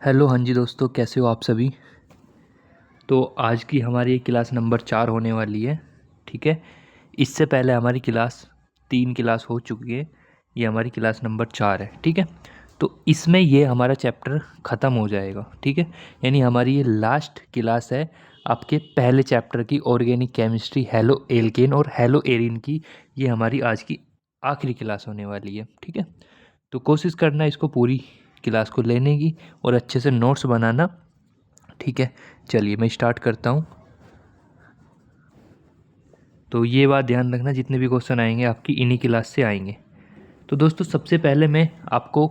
Hello, हाँ जी दोस्तों, कैसे हो आप सभी। तो आज की हमारी क्लास नंबर 4 होने वाली है। ठीक है, इससे पहले हमारी क्लास 3 क्लास हो चुकी है। ये हमारी क्लास नंबर 4 है। ठीक है, तो इसमें ये हमारा चैप्टर ख़त्म हो जाएगा। ठीक है, यानी हमारी ये लास्ट क्लास है आपके पहले चैप्टर की, ऑर्गेनिक केमिस्ट्री, हेलो एल्केन और हेलो एरिन की। ये हमारी आज की आखिरी क्लास होने वाली है। ठीक है, तो कोशिश करना इसको पूरी क्लास को लेने की और अच्छे से नोट्स बनाना। ठीक है, चलिए मैं स्टार्ट करता हूँ। तो ये बात ध्यान रखना, जितने भी क्वेश्चन आएंगे आपकी इन्हीं क्लास से आएंगे। तो दोस्तों सबसे पहले मैं आपको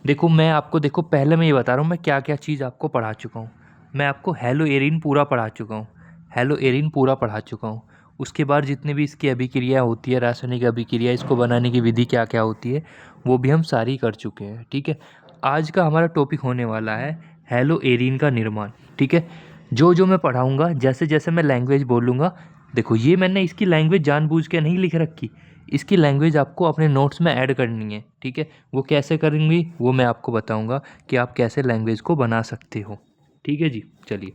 पहले मैं ये बता रहा हूँ मैं क्या क्या चीज़ आपको पढ़ा चुका हूँ। मैं आपको हेलो एरिन पूरा पढ़ा चुका हूँ। हेलो एरिन पूरा पढ़ा चुका हूँ। उसके बाद जितनी भी इसकी अभिक्रिया होती है, रासायनिक अभिक्रिया, इसको बनाने की विधि क्या क्या होती है, वो भी हम सारी कर चुके हैं। ठीक है, आज का हमारा टॉपिक होने वाला है हेलो एरिन का निर्माण। ठीक है, जो जो मैं पढ़ाऊँगा, जैसे जैसे मैं लैंग्वेज बोलूँगा, देखो ये मैंने इसकी लैंग्वेज जानबूझ के नहीं लिख रखी। इसकी लैंग्वेज आपको अपने नोट्स में ऐड करनी है। ठीक है, वो कैसे करेंगी वो मैं आपको बताऊंगा कि आप कैसे लैंग्वेज को बना सकते हो। ठीक है जी, चलिए।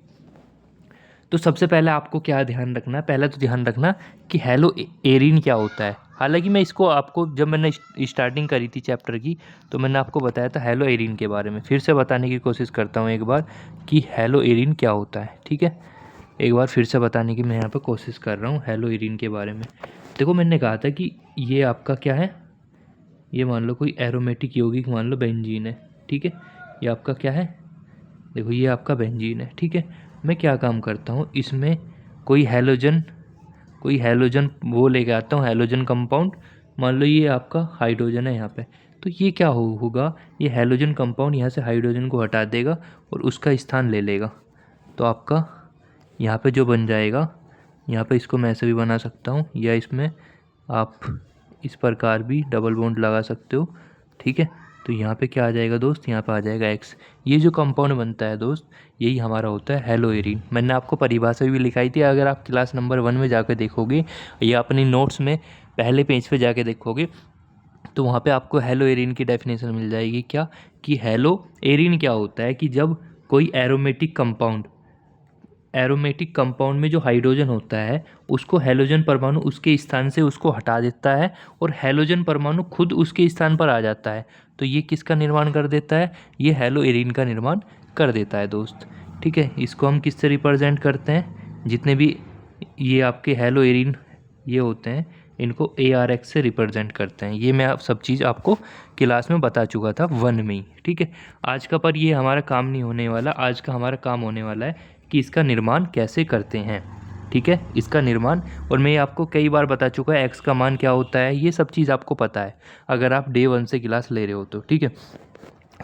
तो सबसे पहले आपको क्या ध्यान रखना है, पहले तो ध्यान रखना कि हेलो एरिन क्या होता है। हालांकि मैं इसको आपको जब मैंने स्टार्टिंग करी थी चैप्टर की, तो मैंने आपको बताया था हेलो एरिन के बारे में। फिर से बताने की कोशिश करता हूँ एक बार कि हेलो एरिन क्या होता है। ठीक है, एक बार फिर से बताने की मैं यहाँ पर कोशिश कर रहा हूँ हेलो एरिन के बारे में। देखो मैंने कहा था कि ये आपका क्या है, ये मान लो कोई एरोमेटिक यौगिक, मान लो बेंजीन है। ठीक है, ये आपका क्या है, देखो ये आपका बेंजीन है। ठीक है, मैं क्या काम करता हूँ इसमें, कोई हैलोजन वो लेके आता हूँ, हैलोजन कंपाउंड। मान लो ये आपका हाइड्रोजन है यहाँ पे, तो ये क्या होगा, ये हैलोजन कंपाउंड यहाँ से हाइड्रोजन को हटा देगा और उसका स्थान ले लेगा। तो आपका यहाँ पे जो बन जाएगा, यहाँ पे इसको मैं ऐसे भी बना सकता हूँ, या इसमें आप इस प्रकार भी डबल बॉन्ड लगा सकते हो। ठीक है, तो यहाँ पे क्या आ जाएगा दोस्त, यहाँ पे आ जाएगा एक्स। ये जो कंपाउंड बनता है दोस्त, यही हमारा होता है हेलो एरिन। मैंने आपको परिभाषा भी लिखाई थी, अगर आप क्लास नंबर 1 में जाकर देखोगे या अपनी नोट्स में पहले पेज पे जाके देखोगे, तो वहाँ पे आपको हेलो एरिन की डेफिनेशन मिल जाएगी। क्या कि हेलो एरिन क्या होता है कि जब कोई एरोमेटिक कंपाउंड में जो हाइड्रोजन होता है, उसको हैलोजन परमाणु उसके स्थान से उसको हटा देता है और हैलोजन परमाणु खुद उसके स्थान पर आ जाता है। तो ये किसका निर्माण कर देता है, ये हेलो एरिन का निर्माण कर देता है दोस्त। ठीक है, इसको हम किससे रिप्रेजेंट करते हैं, जितने भी ये आपके हेलो एरिन ये होते हैं, इनको ARX से रिप्रेजेंट करते हैं। ये मैं आप सब चीज़ आपको क्लास में बता चुका था 1 में ही। ठीक है, आज का पर ये हमारा काम नहीं होने वाला। आज का हमारा काम होने वाला है कि इसका निर्माण कैसे करते हैं। ठीक है, इसका निर्माण, और मैं आपको कई बार बता चुका है एक्स का मान क्या होता है, ये सब चीज़ आपको पता है अगर आप डे 1 से क्लास ले रहे हो तो। ठीक है,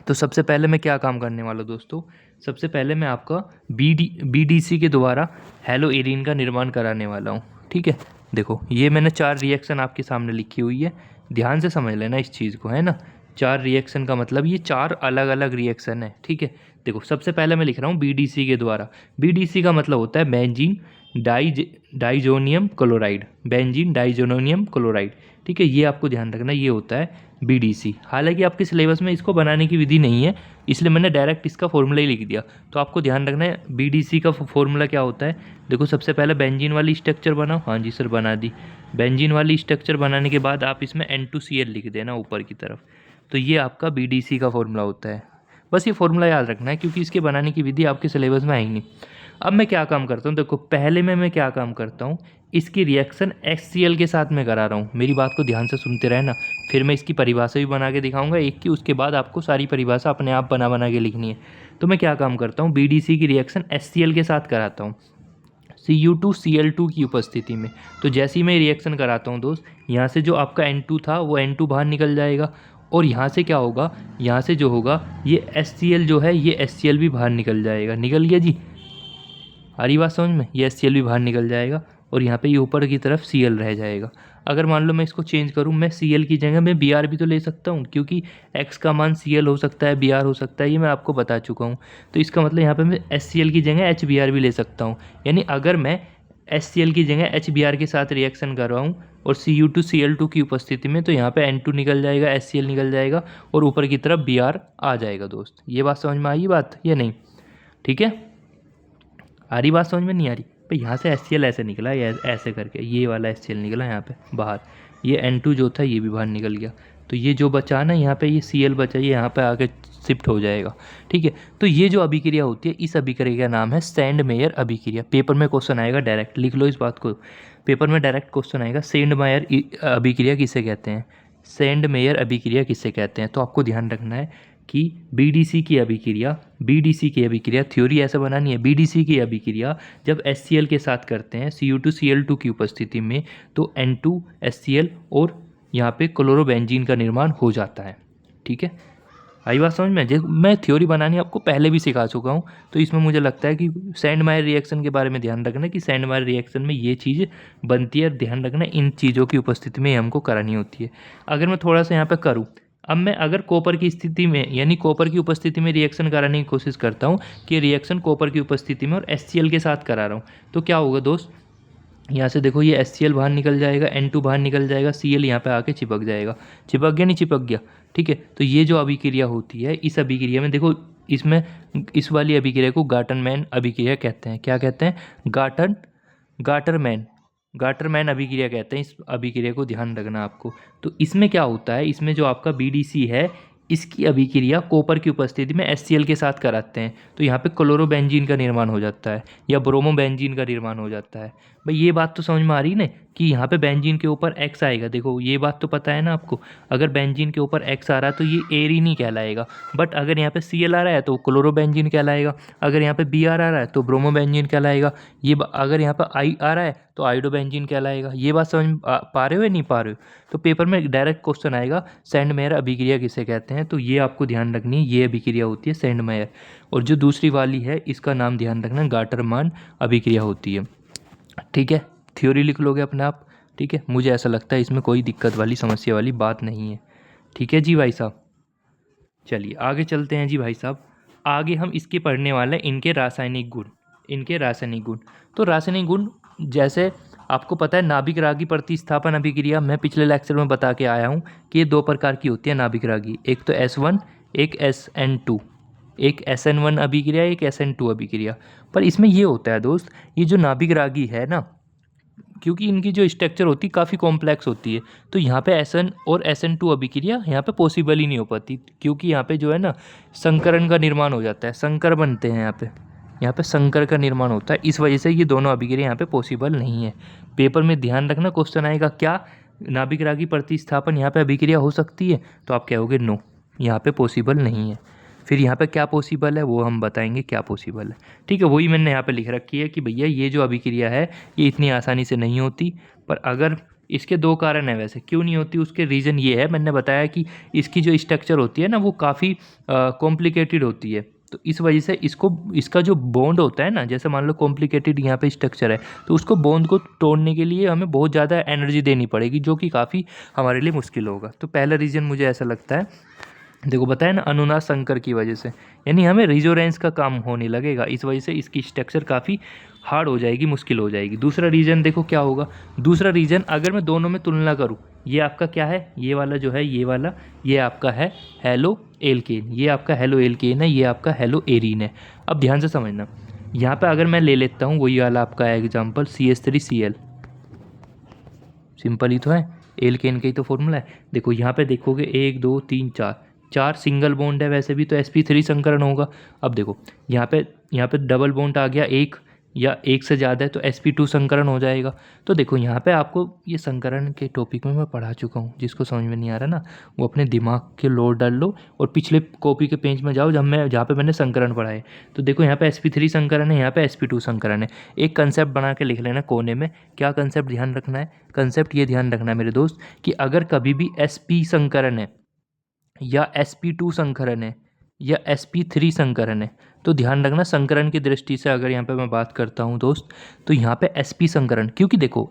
तो सबसे पहले मैं क्या काम करने वाला हूँ दोस्तों, सबसे पहले मैं आपका BDC के द्वारा हेलो एरिन का निर्माण कराने वाला हूँ। ठीक है, देखो ये मैंने 4 रिएक्शन आपके सामने लिखी हुई है, ध्यान से समझ लेना इस चीज़ को, है ना। 4 रिएक्शन का मतलब ये 4 अलग अलग रिएक्शन है। ठीक है, देखो सबसे पहले मैं लिख रहा हूँ BDC के द्वारा। BDC का मतलब होता है benzene diazonium chloride, benzene diazonium chloride. ठीक है, ये आपको ध्यान रखना, ये होता है BDC। हालांकि आपके सिलेबस में इसको बनाने की विधि नहीं है, इसलिए मैंने डायरेक्ट इसका फॉर्मूला ही लिख दिया। तो आपको ध्यान रखना है BDC का फॉर्मूला क्या होता है। देखो सबसे पहले बेंजीन वाली स्ट्रक्चर बनाओ, हाँ जी सर बना दी। बेंजीन वाली स्ट्रक्चर बनाने के बाद आप इसमें N2Cl लिख देना ऊपर की तरफ। तो ये आपका BDC का फॉर्मूला होता है। बस ये फॉर्मूला याद रखना है, क्योंकि इसके बनाने की विधि आपके सिलेबस में आएगी नहीं। अब मैं क्या काम करता हूँ, देखो पहले में मैं क्या काम करता हूँ, इसकी रिएक्शन HCl के साथ में करा रहा हूँ। मेरी बात को ध्यान से सुनते रहना, फिर मैं इसकी परिभाषा भी बना के दिखाऊंगा एक की, उसके बाद आपको सारी परिभाषा अपने आप बना बना के लिखनी है। तो मैं क्या काम करता हूँ, BDC की रिएक्शन HCl के साथ कराता हूँ Cu2Cl2 की उपस्थिति में। तो जैसे ही मैं रिएक्शन कराता हूँ दोस्त, यहाँ से जो आपका N2 था वो N2 बाहर निकल जाएगा, और यहाँ से क्या होगा, यहाँ से जो होगा ये HCl जो है, ये HCl भी बाहर निकल जाएगा। निकल गया जी, आ रही बात समझ में, ये HCl भी बाहर निकल जाएगा, और यहाँ पे ये ऊपर की तरफ Cl रह जाएगा। अगर मान लो मैं इसको चेंज करूँ, मैं Cl की जगह मैं Br भी तो ले सकता हूँ, क्योंकि X का मान Cl हो सकता है, Br हो सकता है, ये मैं आपको बता चुका हूँ। तो इसका मतलब यहाँ पे मैं HCl की जगह HBr भी ले सकता हूँ। यानी अगर मैं HCl की जगह HBr के साथ रिएक्शन कर रहा हूँ, और Cu2Cl2 की उपस्थिति में, तो यहाँ पे N2 निकल जाएगा, HCl निकल जाएगा और ऊपर की तरफ Br आ जाएगा दोस्त। ये बात समझ में आई बात या नहीं? ठीक है, आ रही बात समझ में? नहीं आ रही भाई? यहाँ से HCl ऐसे निकला, ये ऐसे करके ये वाला HCl निकला यहाँ पे बाहर, ये N2 जो था ये भी बाहर निकल गया, तो ये जो बचा ना यहाँ पे ये Cl बचा, ये यहाँ पे आके शिफ्ट हो जाएगा। ठीक है, तो ये जो अभिक्रिया होती है, इस अभिक्रिया का नाम है सैंड मेयर अभिक्रिया। पेपर में क्वेश्चन आएगा डायरेक्ट, लिख लो इस बात को, पेपर में डायरेक्ट क्वेश्चन आएगा, सैंड मेयर अभिक्रिया किसे कहते हैं, सैंड मेयर अभिक्रिया किसे कहते हैं। तो आपको ध्यान रखना है कि बीडीसी की अभिक्रिया थ्योरी ऐसा बनानी है, बीडीसी की अभिक्रिया जब HCl के साथ करते हैं Cu2Cl2 की उपस्थिति में, तो N2HCl और यहाँ पे क्लोरोबेंजीन का निर्माण हो जाता है। ठीक है, आई बात समझ में? मैं थ्योरी बनानी आपको पहले भी सिखा चुका हूँ, तो इसमें मुझे लगता है कि सैंड मायर रिएक्शन के बारे में ध्यान रखना कि सैंड मायर रिएक्शन में ये चीज़ बनती है, ध्यान रखना इन चीज़ों की उपस्थिति में हमको करानी होती है। अगर मैं थोड़ा सा यहाँ पे करूँ, अब मैं अगर कॉपर की स्थिति में यानी कॉपर की उपस्थिति में रिएक्शन कराने की कोशिश करता हूँ कि रिएक्शन कॉपर की उपस्थिति में और HCl के साथ करा रहा हूँ, तो क्या होगा दोस्त, यहाँ से देखो ये HCl बाहर निकल जाएगा, N2 बाहर निकल जाएगा, Cl यहाँ पे आके चिपक जाएगा, चिपक गया नहीं चिपक गया? ठीक है, तो ये जो अभिक्रिया होती है, इस अभिक्रिया में देखो, इसमें इस वाली अभिक्रिया को गाटरमैन अभिक्रिया कहते हैं। क्या कहते हैं? गाटरमैन अभिक्रिया कहते हैं इस अभिक्रिया को, ध्यान रखना आपको। तो इसमें क्या होता है, इसमें जो आपका BDC है, इसकी अभिक्रिया कॉपर की उपस्थिति में HCl के साथ कराते हैं, तो यहाँ पे क्लोरोबेंजीन का निर्माण हो जाता है या ब्रोमोबेंजीन का निर्माण हो जाता है। भाई ये बात तो समझ में आ रही ना कि यहाँ पे बेंजीन के ऊपर X आएगा, देखो ये बात तो पता है ना आपको, अगर बेंजीन के ऊपर X आ रहा है तो ये एरीन ही कहलाएगा, बट अगर यहाँ पे Cl आ रहा है तो क्लोरोबेंजीन कहलाएगा, अगर यहाँ पे Br आ रहा है तो ब्रोमोबेंजीन कहलाएगा, अगर यहाँ पे I आ रहा है तो आइडोबेंजीन कहलाएगा। ये बात समझ पा रहे हो या नहीं पा रहे हो? तो पेपर में डायरेक्ट क्वेश्चन आएगा सैंड मेयर अभिक्रिया किसे कहते हैं, तो ये आपको ध्यान रखनी है, ये अभिक्रिया होती है सैंड मेयर। और जो दूसरी वाली है इसका नाम ध्यान रखना, गाटरमान अभिक्रिया होती है। ठीक है, थ्योरी लिख लोगे अपने आप। ठीक है, मुझे ऐसा लगता है इसमें कोई दिक्कत वाली समस्या वाली बात नहीं है। ठीक है जी भाई साहब, चलिए आगे चलते हैं जी भाई साहब। आगे हम इसके पढ़ने वाले हैं इनके रासायनिक गुण। तो रासायनिक गुण जैसे आपको पता है, नाभिक रागी प्रतिस्थापन अभिक्रिया मैं पिछले लेक्चर में बता के आया हूँ कि ये दो प्रकार की होती है नाभिक रागी, एक तो S1 एक SN2, एक SN1 अभिक्रिया एक SN2 अभिक्रिया। पर इसमें ये होता है दोस्त, ये जो नाभिक रागी है ना, क्योंकि इनकी जो स्ट्रक्चर होती है काफ़ी कॉम्प्लेक्स होती है, तो यहाँ पे SN और SN2 अभिक्रिया यहाँ पे पॉसिबल ही नहीं हो पाती, क्योंकि यहाँ पे जो है ना संकरण का निर्माण हो जाता है, संकर बनते हैं यहाँ पे संकर का निर्माण होता है, इस वजह से ये दोनों अभिक्रिया यहाँ पे पॉसिबल नहीं है। पेपर में ध्यान रखना, क्वेश्चन आएगा क्या नाभिक रागी प्रतिस्थापन यहाँ पे अभिक्रिया हो सकती है, तो आप कहोगे नो, यहाँ पे पॉसिबल नहीं है। फिर यहाँ पे क्या पॉसिबल है वो हम बताएंगे क्या पॉसिबल है। ठीक है, वही मैंने यहाँ पे लिख रखी है कि भैया ये जो अभिक्रिया है ये इतनी आसानी से नहीं होती, पर अगर इसके दो कारण है, वैसे क्यों नहीं होती उसके रीज़न ये है, मैंने बताया कि इसकी जो स्ट्रक्चर होती है ना वो काफ़ी कॉम्प्लिकेटेड होती है, तो इस वजह से इसका जो बॉन्ड होता है ना, जैसे मान लो कॉम्प्लिकेटेड यहाँ पे स्ट्रक्चर है, तो उसको बॉन्ड को तोड़ने के लिए हमें बहुत ज़्यादा एनर्जी देनी पड़ेगी, जो कि काफ़ी हमारे लिए मुश्किल होगा। तो पहला रीज़न मुझे ऐसा लगता है, देखो बताया ना, अनुनाद संकर की वजह से, यानी हमें रिजोरेंस का काम होने लगेगा, इस वजह से इसकी स्ट्रक्चर काफ़ी हार्ड हो जाएगी, मुश्किल हो जाएगी। दूसरा रीज़न देखो क्या होगा, दूसरा रीज़न अगर मैं दोनों में तुलना करूँ, ये आपका क्या है, ये वाला जो है, ये वाला ये आपका है हेलो एल्केन, ये आपका हेलो एल्केन है, ये आपका हेलो एरीन है। अब ध्यान से समझना, यहाँ पे अगर मैं ले लेता हूँ वही वाला आपका एग्जाम्पल CH3Cl, सिंपल ही तो है, एल्केन का ही तो फॉर्मूला है। देखो यहाँ पे देखोगे 1 2 3 4 सिंगल बॉन्ड है, वैसे भी तो sp3 संकरण होगा। अब देखो यहाँ पे डबल बॉन्ड आ गया एक या एक से ज़्यादा है तो sp2 संकरण हो जाएगा। तो देखो यहाँ पे आपको ये संकरण के टॉपिक में मैं पढ़ा चुका हूँ, जिसको समझ में नहीं आ रहा ना वो अपने दिमाग के लोड डाल लो और पिछले कॉपी के पेज में जाओ जहाँ पे मैंने संकरण पढ़ाए। तो देखो यहाँ पे sp3 संकरण है, यहाँ पे sp2 संकरण है। एक कंसेप्ट बना के लिख लेना कोने में, क्या कंसेप्ट ध्यान रखना है, कंसेप्ट ये ध्यान रखना है मेरे दोस्त कि अगर कभी भी sp संकरण है या sp2 संकरण है या sp3 संकरण है, तो ध्यान रखना संकरण की दृष्टि से अगर यहाँ पे मैं बात करता हूँ दोस्त, तो यहाँ पे sp संकरण, क्योंकि देखो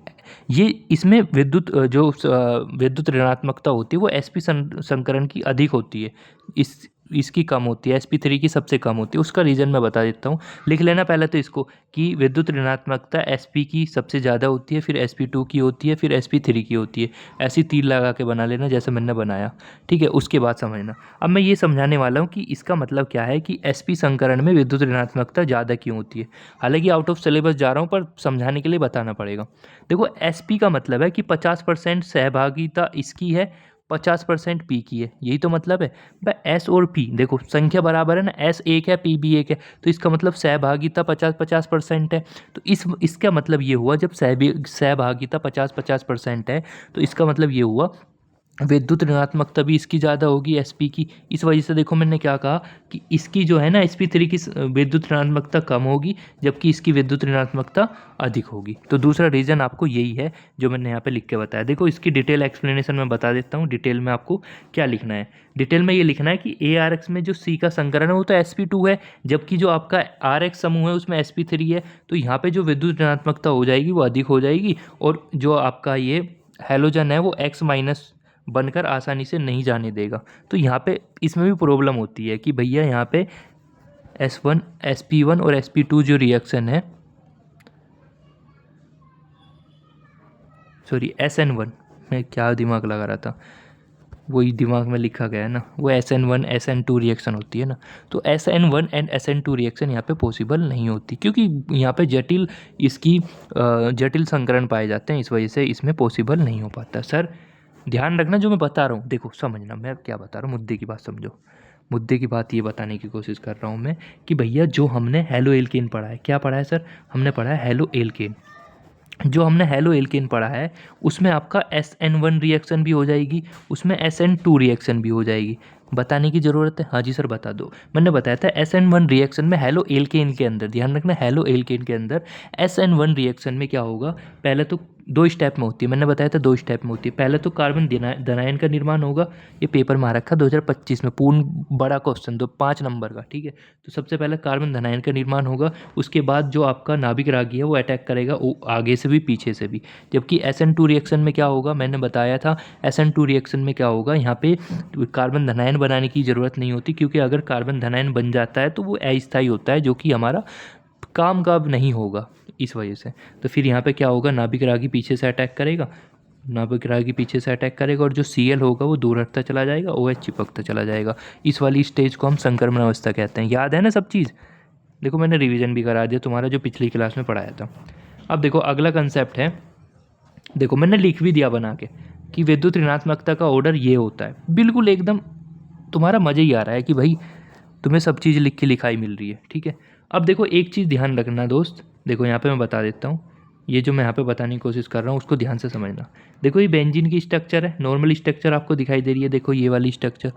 ये इसमें विद्युत ऋणात्मकता होती है वो sp संकरण की अधिक होती है, इस इसकी कम होती है, sp3 की सबसे कम होती है। उसका रीज़न मैं बता देता हूँ, लिख लेना पहले तो इसको कि विद्युत ऋणात्मकता sp की सबसे ज़्यादा होती है, फिर sp2 की होती है, फिर sp3 की होती है। ऐसी तीर लगा के बना लेना जैसे मैंने बनाया, ठीक है। उसके बाद समझना। अब मैं ये समझाने वाला हूँ कि इसका मतलब क्या है कि sp संकरण में विद्युत ऋणात्मकता ज़्यादा क्यों होती है। हालांकि आउट ऑफ सिलेबस जा रहा हूँ पर समझाने के लिए बताना पड़ेगा। देखो sp का मतलब है कि 50% सहभागिता इसकी है, 50% पी की है, यही तो मतलब है भाई। एस और पी देखो संख्या बराबर है ना, एस एक है पी भी एक है, तो इसका मतलब सहभागिता 50-50% है। तो इसका मतलब ये हुआ जब सहभागिता 50-50% है, तो इसका मतलब ये हुआ विद्युत ऋणात्मकता भी इसकी ज़्यादा होगी sp की। इस वजह से देखो मैंने क्या कहा कि इसकी जो है ना sp3 की विद्युत ऋणात्मकता कम होगी, जबकि इसकी विद्युत ऋणात्मकता अधिक होगी। तो दूसरा रीज़न आपको यही है जो मैंने यहाँ पे लिख के बताया। देखो इसकी डिटेल एक्सप्लेनेशन मैं बता देता हूँ, डिटेल में आपको क्या लिखना है। डिटेल में ये लिखना है कि ARX में जो C का संकरण है वो तो sp2 है, जबकि जो आपका RX समूह है उसमें sp3 है। तो यहाँ पर जो विद्युत ऋणात्मकता हो जाएगी वो अधिक हो जाएगी, और जो आपका ये हैलोजन है वो X माइनस बनकर आसानी से नहीं जाने देगा। तो यहाँ पे इसमें भी प्रॉब्लम होती है कि भैया यहाँ पे S1 sp1 और sp2 जो रिएक्शन है, सॉरी SN1, मैं क्या दिमाग लगा रहा था, वही दिमाग में लिखा गया है ना, वो SN1 SN2 रिएक्शन होती है ना। तो SN1 एंड SN2 रिएक्शन यहाँ पे पॉसिबल नहीं होती, क्योंकि यहाँ पे जटिल संकरण पाए जाते हैं, इस वजह से इसमें पॉसिबल नहीं हो पाता। सर ध्यान रखना जो मैं बता रहा हूँ, देखो समझना मैं क्या बता रहा हूँ, मुद्दे की बात समझो। मुद्दे की बात ये बताने की कोशिश कर रहा हूँ मैं कि भैया जो हमने हेलो एल्केन पढ़ा है, क्या पढ़ा है सर, हमने पढ़ा है हेलो एल्केन। जो हमने हेलो एल्केन पढ़ा है उसमें आपका SN1 रिएक्शन भी हो जाएगी, उसमें SN2 रिएक्शन भी हो जाएगी। बताने की ज़रूरत है? हाँ जी सर बता दो। मैंने बताया था SN1 रिएक्शन में हेलो एल्केन के अंदर, ध्यान रखना हेलो एल्केन के अंदर SN1 रिएक्शन में क्या होगा, पहले तो 2 स्टेप में होती है, मैंने बताया था 2 स्टेप में होती है। पहले तो कार्बन धनायन का निर्माण होगा, ये पेपर में आ रखा 2025 में, पूर्ण बड़ा क्वेश्चन 5 नंबर का, ठीक है। तो सबसे पहले कार्बन धनायन का निर्माण होगा, उसके बाद जो आपका नाभिक रागी है वो अटैक करेगा आगे से भी पीछे से भी। जबकि SN2 रिएक्शन में क्या होगा, मैंने बताया था SN2 रिएक्शन में क्या होगा, यहाँ पे कार्बन धनायन बनाने की ज़रूरत नहीं होती, क्योंकि अगर कार्बन धनायन बन जाता है तो वो अस्थायी होता है, जो कि हमारा काम का अब नहीं होगा इस वजह से। तो फिर यहाँ पे क्या होगा, नाभिक रागी पीछे से अटैक करेगा, नाभिक रागी पीछे से अटैक करेगा, और जो Cl होगा वो दूर हटता चला जाएगा, OH चिपकता चला जाएगा। इस वाली स्टेज को हम संक्रमण अवस्था कहते हैं। याद है ना सब चीज़? देखो मैंने रिवीजन भी करा दिया तुम्हारा जो पिछली क्लास में पढ़ाया था। अब देखो अगला कंसेप्ट है, देखो मैंने लिख भी दिया बना के कि विद्युत ऋणात्मकता का ऑर्डर ये होता है। बिल्कुल एकदम तुम्हारा मज़ा ही आ रहा है कि भाई तुम्हें सब चीज़ लिख के लिखाई मिल रही है, ठीक है। अब देखो एक चीज़ ध्यान रखना दोस्त, देखो यहाँ पे मैं बता देता हूँ, ये जो मैं यहाँ पे बताने की कोशिश कर रहा हूँ उसको ध्यान से समझना। देखो ये बेंजीन की स्ट्रक्चर है, नॉर्मल स्ट्रक्चर आपको दिखाई दे रही है, देखो ये वाली स्ट्रक्चर।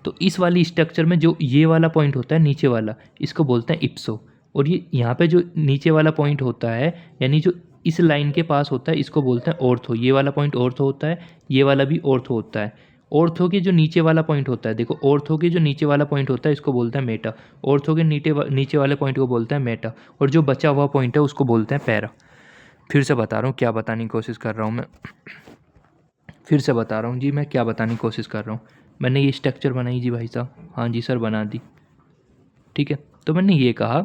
तो इस वाली स्ट्रक्चर में जो ये वाला पॉइंट होता है नीचे वाला, इसको बोलते हैं इप्सो, और ये यहाँ पे जो नीचे वाला पॉइंट होता है, यानी जो इस लाइन के पास होता है, इसको बोलते हैं ऑर्थो। ये वाला पॉइंट ऑर्थो होता है, ये वाला भी ऑर्थो होता है। ऑर्थो के जो नीचे वाला पॉइंट होता है, देखो ऑर्थो के जो नीचे वाला पॉइंट होता है इसको बोलते हैं मेटा, ऑर्थो के नीचे वाले पॉइंट को बोलते हैं मेटा, और जो बचा हुआ पॉइंट है उसको बोलते हैं पैरा। फिर से बता रहा हूँ क्या बताने की कोशिश कर रहा हूँ मैं, फिर से बता रहा हूँ जी मैं क्या बताने की कोशिश कर रहा हूँ। मैंने ये स्ट्रक्चर बनाई जी भाई साहब, हाँ जी सर बना दी, ठीक है। तो मैंने ये कहा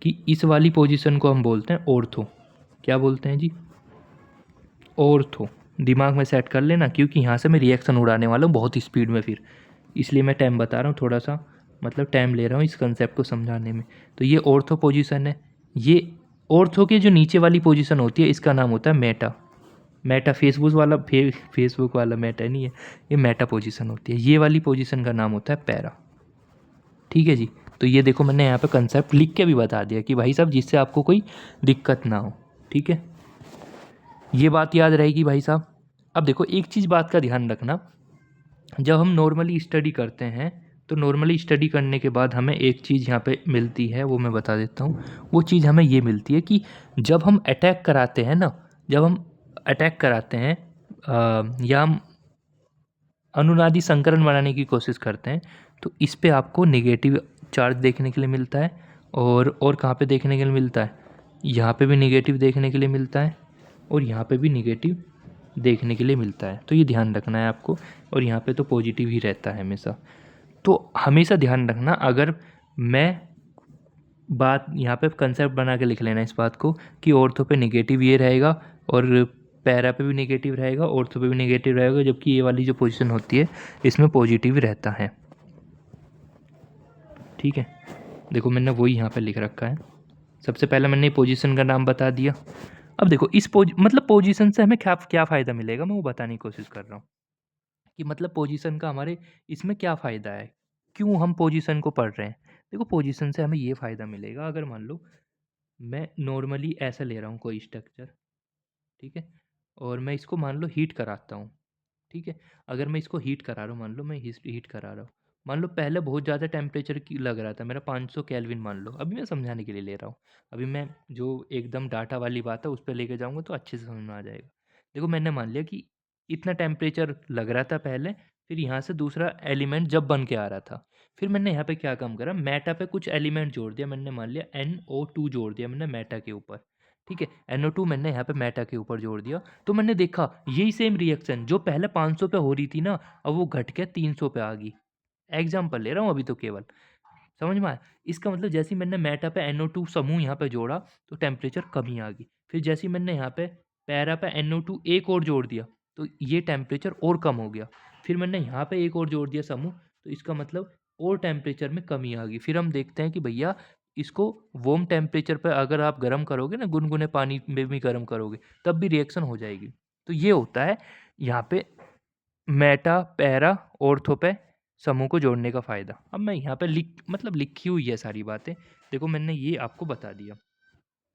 कि इस वाली पोजीशन को हम बोलते हैं ऑर्थो। क्या बोलते हैं जी? ऑर्थो। दिमाग में सेट कर लेना, क्योंकि यहाँ से मैं रिएक्शन उड़ाने वाला हूँ बहुत स्पीड में, फिर इसलिए मैं टाइम बता रहा हूँ, थोड़ा सा मतलब टाइम ले रहा हूँ इस कंसेप्ट को समझाने में। तो ये ऑर्थो पोजीशन है, ये ऑर्थो के जो नीचे वाली पोजीशन होती है इसका नाम होता है मेटा। मेटा फेसबुक वाला मेटा नहीं है, ये मेटा पोजीशन होती है। ये वाली पोजीशन का नाम होता है पैरा, ठीक है जी। तो ये देखो मैंने यहाँ पे कंसेप्ट लिख के भी बता दिया कि भाई साहब जिससे आपको कोई दिक्कत ना हो, ठीक है। ये बात याद रहेगी भाई साहब। अब देखो एक चीज़ बात का ध्यान रखना, जब हम नॉर्मली स्टडी करते हैं तो नॉर्मली स्टडी करने के बाद हमें एक चीज़ यहाँ पे मिलती है, वो मैं बता देता हूँ। वो चीज़ हमें ये मिलती है कि जब हम अटैक कराते हैं ना, जब हम अटैक कराते हैं या हम अनुनादी संकरण बनाने की कोशिश करते हैं, तो इस पे आपको नेगेटिव चार्ज देखने के लिए मिलता है, और कहाँ पे देखने के लिए मिलता है, यहाँ पे भी नेगेटिव देखने के लिए मिलता है, और यहाँ पे भी नेगेटिव देखने के लिए मिलता है। तो ये ध्यान रखना है आपको, और यहाँ पे तो पॉजिटिव ही रहता है हमेशा। तो हमेशा ध्यान रखना, अगर मैं बात यहाँ पे कंसेप्ट बना के लिख लेना इस बात को कि ऑर्थो पे नेगेटिव ये रहेगा और पैरा पे भी नेगेटिव रहेगा, ऑर्थो पे भी नेगेटिव रहेगा, जबकि ये वाली जो पोजीशन होती है इसमें पॉजिटिव रहता है। ठीक है, देखो मैंने वही यहाँ पे लिख रखा है। सबसे पहले मैंने पोजीशन का नाम बता दिया। अब देखो इस मतलब पोजीशन से हमें क्या क्या फ़ायदा मिलेगा, मैं वो बताने की कोशिश कर रहा हूँ कि मतलब पोजीशन का हमारे इसमें क्या फ़ायदा है, क्यों हम पोजीशन को पढ़ रहे हैं। देखो पोजीशन से हमें ये फ़ायदा मिलेगा, अगर मान लो मैं नॉर्मली ऐसा ले रहा हूँ कोई स्ट्रक्चर, ठीक है, और मैं इसको मान लो हीट कराता हूँ, ठीक है। अगर मैं इसको हीट करा रहा हूँ, मान लो मैं हीट करा रहा हूँ, मान लो पहले बहुत ज़्यादा टेम्परेचर की लग रहा था मेरा 500 केल्विन मान लो, अभी मैं समझाने के लिए ले रहा हूँ। अभी मैं जो एकदम डाटा वाली बात है उस पर लेके जाऊँगा तो अच्छे से समझ में आ जाएगा। देखो मैंने मान लिया कि इतना टेम्परेचर लग रहा था पहले, फिर यहाँ से दूसरा एलिमेंट जब बन के आ रहा था, फिर मैंने यहाँ पे क्या काम करा, मेटा पे कुछ एलिमेंट जोड़ दिया, मैंने मान लिया NO2 जोड़ दिया मैंने मेटा के ऊपर, ठीक है। NO2 मैंने यहाँ पे मेटा के ऊपर जोड़ दिया, तो मैंने देखा यही सेम रिएक्शन जो पहले 500 पे हो रही थी ना, अब वो घट के 300 पे आ गई। एग्जाम्पल ले रहा हूँ अभी तो केवल, समझ में आया। इसका मतलब जैसे ही मैंने मेटा पे NO2 समूह यहाँ पे जोड़ा तो टेम्परेचर कमी आ गई, फिर जैसे ही मैंने यहाँ पे पैरा पे NO2 एक और जोड़ दिया तो ये टेम्परेचर और कम हो गया, फिर मैंने यहाँ पे एक और जोड़ दिया समूह, तो इसका मतलब और टेम्परेचर में कमी आ गई। फिर हम देखते हैं कि भैया इसको वार्म टेम्परेचर पे अगर आप गर्म करोगे ना, गुनगुने पानी में भी गर्म करोगे तब भी रिएक्शन हो जाएगी। तो ये होता है यहाँ पे मेटा पैरा ऑर्थो पे समूह को जोड़ने का फ़ायदा। अब मैं यहाँ पे लिखी हुई है सारी बातें, देखो मैंने ये आपको बता दिया।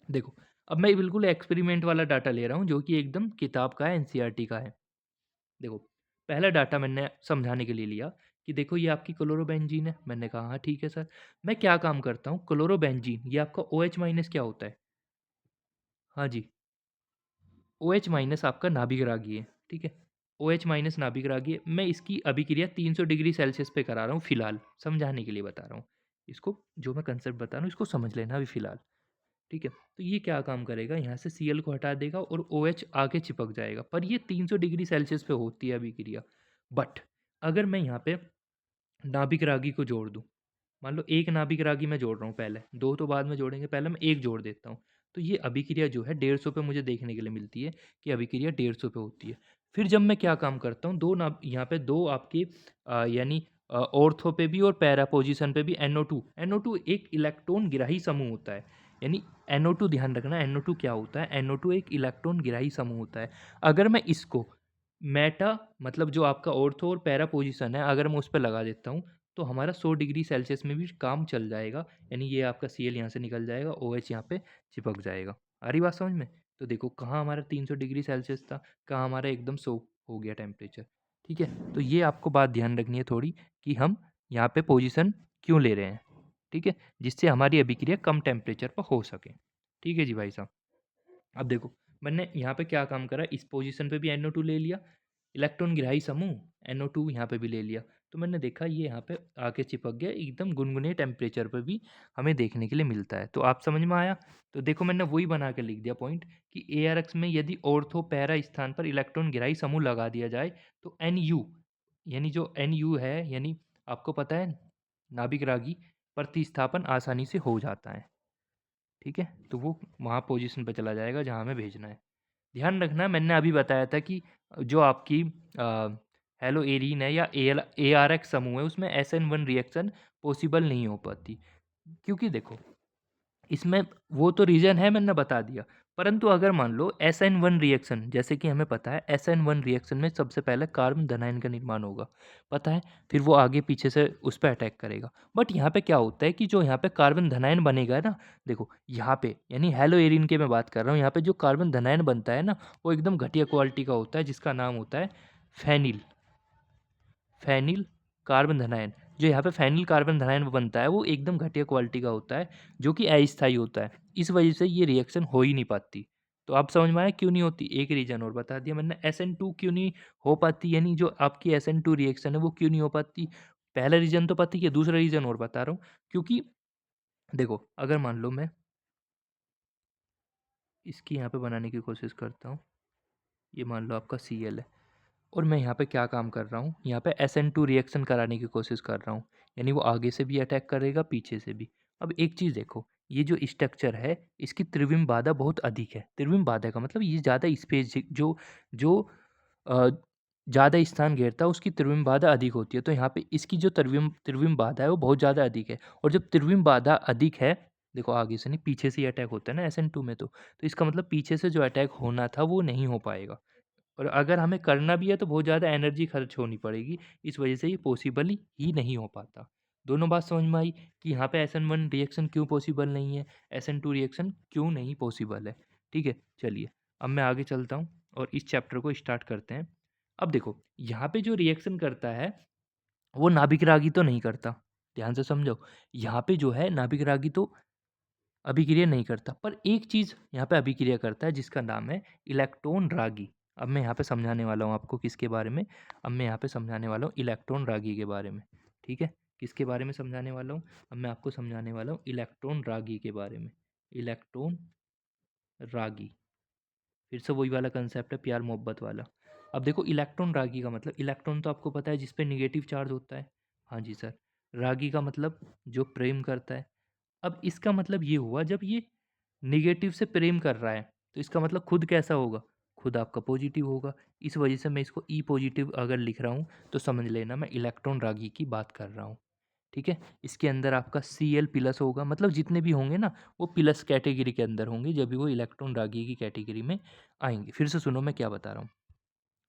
देखो अब मैं बिल्कुल एक्सपेरिमेंट वाला डाटा ले रहा हूँ जो कि एकदम किताब का है, एनसीईआरटी का है। देखो पहला डाटा मैंने समझाने के लिए लिया कि देखो ये आपकी क्लोरोबेंजीन है, मैंने कहा हाँ ठीक है सर। मैं क्या काम करता हूँ, क्लोरोबेंजीन ये आपका OH माइनस क्या होता है, हाँ जी, OH माइनस आपका नाभिक रागी है, ठीक है। OH माइनस नाभिक रागी है, मैं इसकी अभिक्रिया 300 डिग्री सेल्सियस पे करा रहा हूँ फिलहाल, समझाने के लिए बता रहा हूँ। इसको जो मैं कंसेप्ट बता रहा हूँ इसको समझ लेना अभी फिलहाल, ठीक है। तो ये क्या काम करेगा, यहाँ से Cl को हटा देगा और OH आके चिपक जाएगा, पर ये 300 डिग्री सेल्सियस पे होती है अभिक्रिया। बट अगर मैं यहाँ पे नाभिक रागी को जोड़ दूँ, मान लो एक नाभिक रागी मैं जोड़ रहा हूँ पहले, दो तो बाद में जोड़ेंगे, पहले मैं एक जोड़ देता हूँ, तो ये अभिक्रिया जो है 150 पे मुझे देखने के लिए मिलती है कि अभिक्रिया 150 पे होती है। फिर जब मैं क्या काम करता हूँ, दो ना यहाँ पे दो आपके यानी ऑर्थो पे भी और पैरा पोजीशन पे भी NO2 एक इलेक्ट्रॉन गिराही समूह होता है, यानी NO2 ध्यान रखना, NO2 क्या होता है, NO2 एक इलेक्ट्रॉन गिराही समूह होता है। अगर मैं इसको मेटा मतलब जो आपका ऑर्थो और पैरा पोजीशन है अगर मैं उस पर लगा देता हूँ तो हमारा 100 डिग्री सेल्सियस में भी काम चल जाएगा, यानी ये आपका Cl यहाँ से निकल जाएगा, OH यहाँ पे चिपक जाएगा। आ रही बात समझ में। तो देखो कहाँ हमारा 300 डिग्री सेल्सियस था, कहाँ हमारा एकदम 100 हो गया टेम्परेचर, ठीक है। तो ये आपको बात ध्यान रखनी है थोड़ी कि हम यहाँ पे पोजीशन क्यों ले रहे हैं, ठीक है, जिससे हमारी अभिक्रिया कम टेम्परेचर पर हो सके। ठीक है जी भाई साहब। अब देखो मैंने यहाँ पे क्या काम करा, इस पोजीशन पे भी NO2 ले लिया, इलेक्ट्रॉन गिराही समूह NO2 यहाँ पे भी ले लिया, तो मैंने देखा ये यहाँ पे आके चिपक गया, एकदम गुनगुने टेम्परेचर पे भी हमें देखने के लिए मिलता है। तो आप समझ में आया। तो देखो मैंने वही बना के लिख दिया पॉइंट कि ARX में यदि ऑर्थो पैरा स्थान पर इलेक्ट्रॉन गिराही समूह लगा दिया जाए तो NU यानी जो NU है यानी आपको पता है नाभिक रागी प्रतिस्थापन आसानी से हो जाता है, ठीक है। तो वो वहाँ पोजीशन पे चला जाएगा जहाँ हमें भेजना है। ध्यान रखना मैंने अभी बताया था कि जो आपकी हेलो एरीन है या ARX समूह है उसमें SN1 रिएक्शन पॉसिबल नहीं हो पाती, क्योंकि देखो इसमें वो तो रीज़न है मैंने बता दिया, परंतु अगर मान लो SN1 रिएक्शन, जैसे कि हमें पता है SN1 रिएक्शन में सबसे पहले कार्बन धनायन का निर्माण होगा, पता है, फिर वो आगे पीछे से उस पर अटैक करेगा। बट यहाँ पे क्या होता है कि जो यहाँ पे कार्बन धनायन बनेगा ना, देखो यहाँ पे यानी हेलो एरिन के मैं बात कर रहा हूँ, यहाँ पे जो कार्बन धनायन बनता है ना वो एकदम घटिया क्वालिटी का होता है जिसका नाम होता है फेनिल फेनिल कार्बन धनायन। जो यहाँ पे फेनिल कार्बन धनायन बनता है वो एकदम घटिया क्वालिटी का होता है जो कि अस्थायी होता है, इस वजह से ये रिएक्शन हो ही नहीं पाती। तो आप समझ में आया क्यों नहीं होती। एक रीजन और बता दिया मैंने, SN2 क्यों नहीं हो पाती, यानी जो आपकी SN2 रिएक्शन है वो क्यों नहीं हो पाती। पहला रीजन तो पता ही है, दूसरा रीजन और बता रहा हूँ, क्योंकि देखो अगर मान लो मैं इसकी यहाँ पे बनाने की कोशिश करता हूँ, ये मान लो आपका Cl है और मैं यहाँ पे क्या काम कर रहा हूँ, यहाँ पे SN2 रिएक्शन कराने की कोशिश कर रहा हूँ, यानी वो आगे से भी अटैक करेगा, पीछे से भी। अब एक चीज़ देखो, ये जो स्ट्रक्चर है, इसकी त्रिविम बाधा बहुत अधिक है। त्रिविम बाधा का मतलब ये ज़्यादा स्पेस जो जो अ, ज़्यादा स्थान घेरता है, उसकी त्रिविम बाधा अधिक होती है। तो यहाँ पे इसकी जो त्रिविम त्रिविम बाधा है, वो बहुत ज़्यादा अधिक है। और जब त्रिविम बाधा अधिक है, देखो आगे से नहीं, पीछे से ही अटैक होता है ना SN2 में, तो इसका मतलब पीछे से जो अटैक होना था, वो नहीं हो पाएगा। और अगर हमें करना भी है तो बहुत ज़्यादा एनर्जी खर्च होनी पड़ेगी, इस वजह से ये पॉसिबल ही नहीं हो पाता। दोनों बात समझ में आई कि यहाँ पे SN1 रिएक्शन क्यों पॉसिबल नहीं है, SN2 रिएक्शन क्यों नहीं पॉसिबल है। ठीक है, चलिए अब मैं आगे चलता हूँ और इस चैप्टर को स्टार्ट करते हैं। अब देखो, यहाँ पे जो रिएक्शन करता है, वो नाभिक रागी तो नहीं करता, ध्यान से समझो। यहाँ पे जो है नाभिक रागी तो अभिक्रिया नहीं करता, पर एक चीज़ यहाँ पे अभिक्रिया करता है, जिसका नाम है इलेक्ट्रॉन रागी। अब मैं यहाँ पे समझाने वाला हूँ आपको किसके बारे में। अब मैं यहाँ पे समझाने वाला हूँ इलेक्ट्रॉन रागी के बारे में। ठीक है, किसके बारे में समझाने वाला हूँ? अब मैं आपको समझाने वाला हूँ इलेक्ट्रॉन रागी के बारे में। इलेक्ट्रॉन रागी, फिर से वही वाला कंसेप्ट है, प्यार मोहब्बत वाला। अब देखो, इलेक्ट्रॉन रागी का मतलब, इलेक्ट्रॉन तो आपको पता है जिस पे निगेटिव चार्ज होता है। हाँ जी सर। रागी का मतलब जो प्रेम करता है। अब इसका मतलब ये हुआ, जब ये नेगेटिव से प्रेम कर रहा है, तो इसका मतलब खुद कैसा होगा? खुद आपका पॉजिटिव होगा। इस वजह से मैं इसको ई पॉजिटिव अगर लिख रहा हूँ, तो समझ लेना मैं इलेक्ट्रॉन रागी की बात कर रहा हूँ। ठीक है, इसके अंदर आपका Cl प्लस होगा, मतलब जितने भी होंगे ना, वो प्लस कैटेगरी के अंदर होंगे, जब भी वो इलेक्ट्रॉन रागी की कैटेगरी में आएंगे। फिर से सुनो मैं क्या बता रहा हूँ,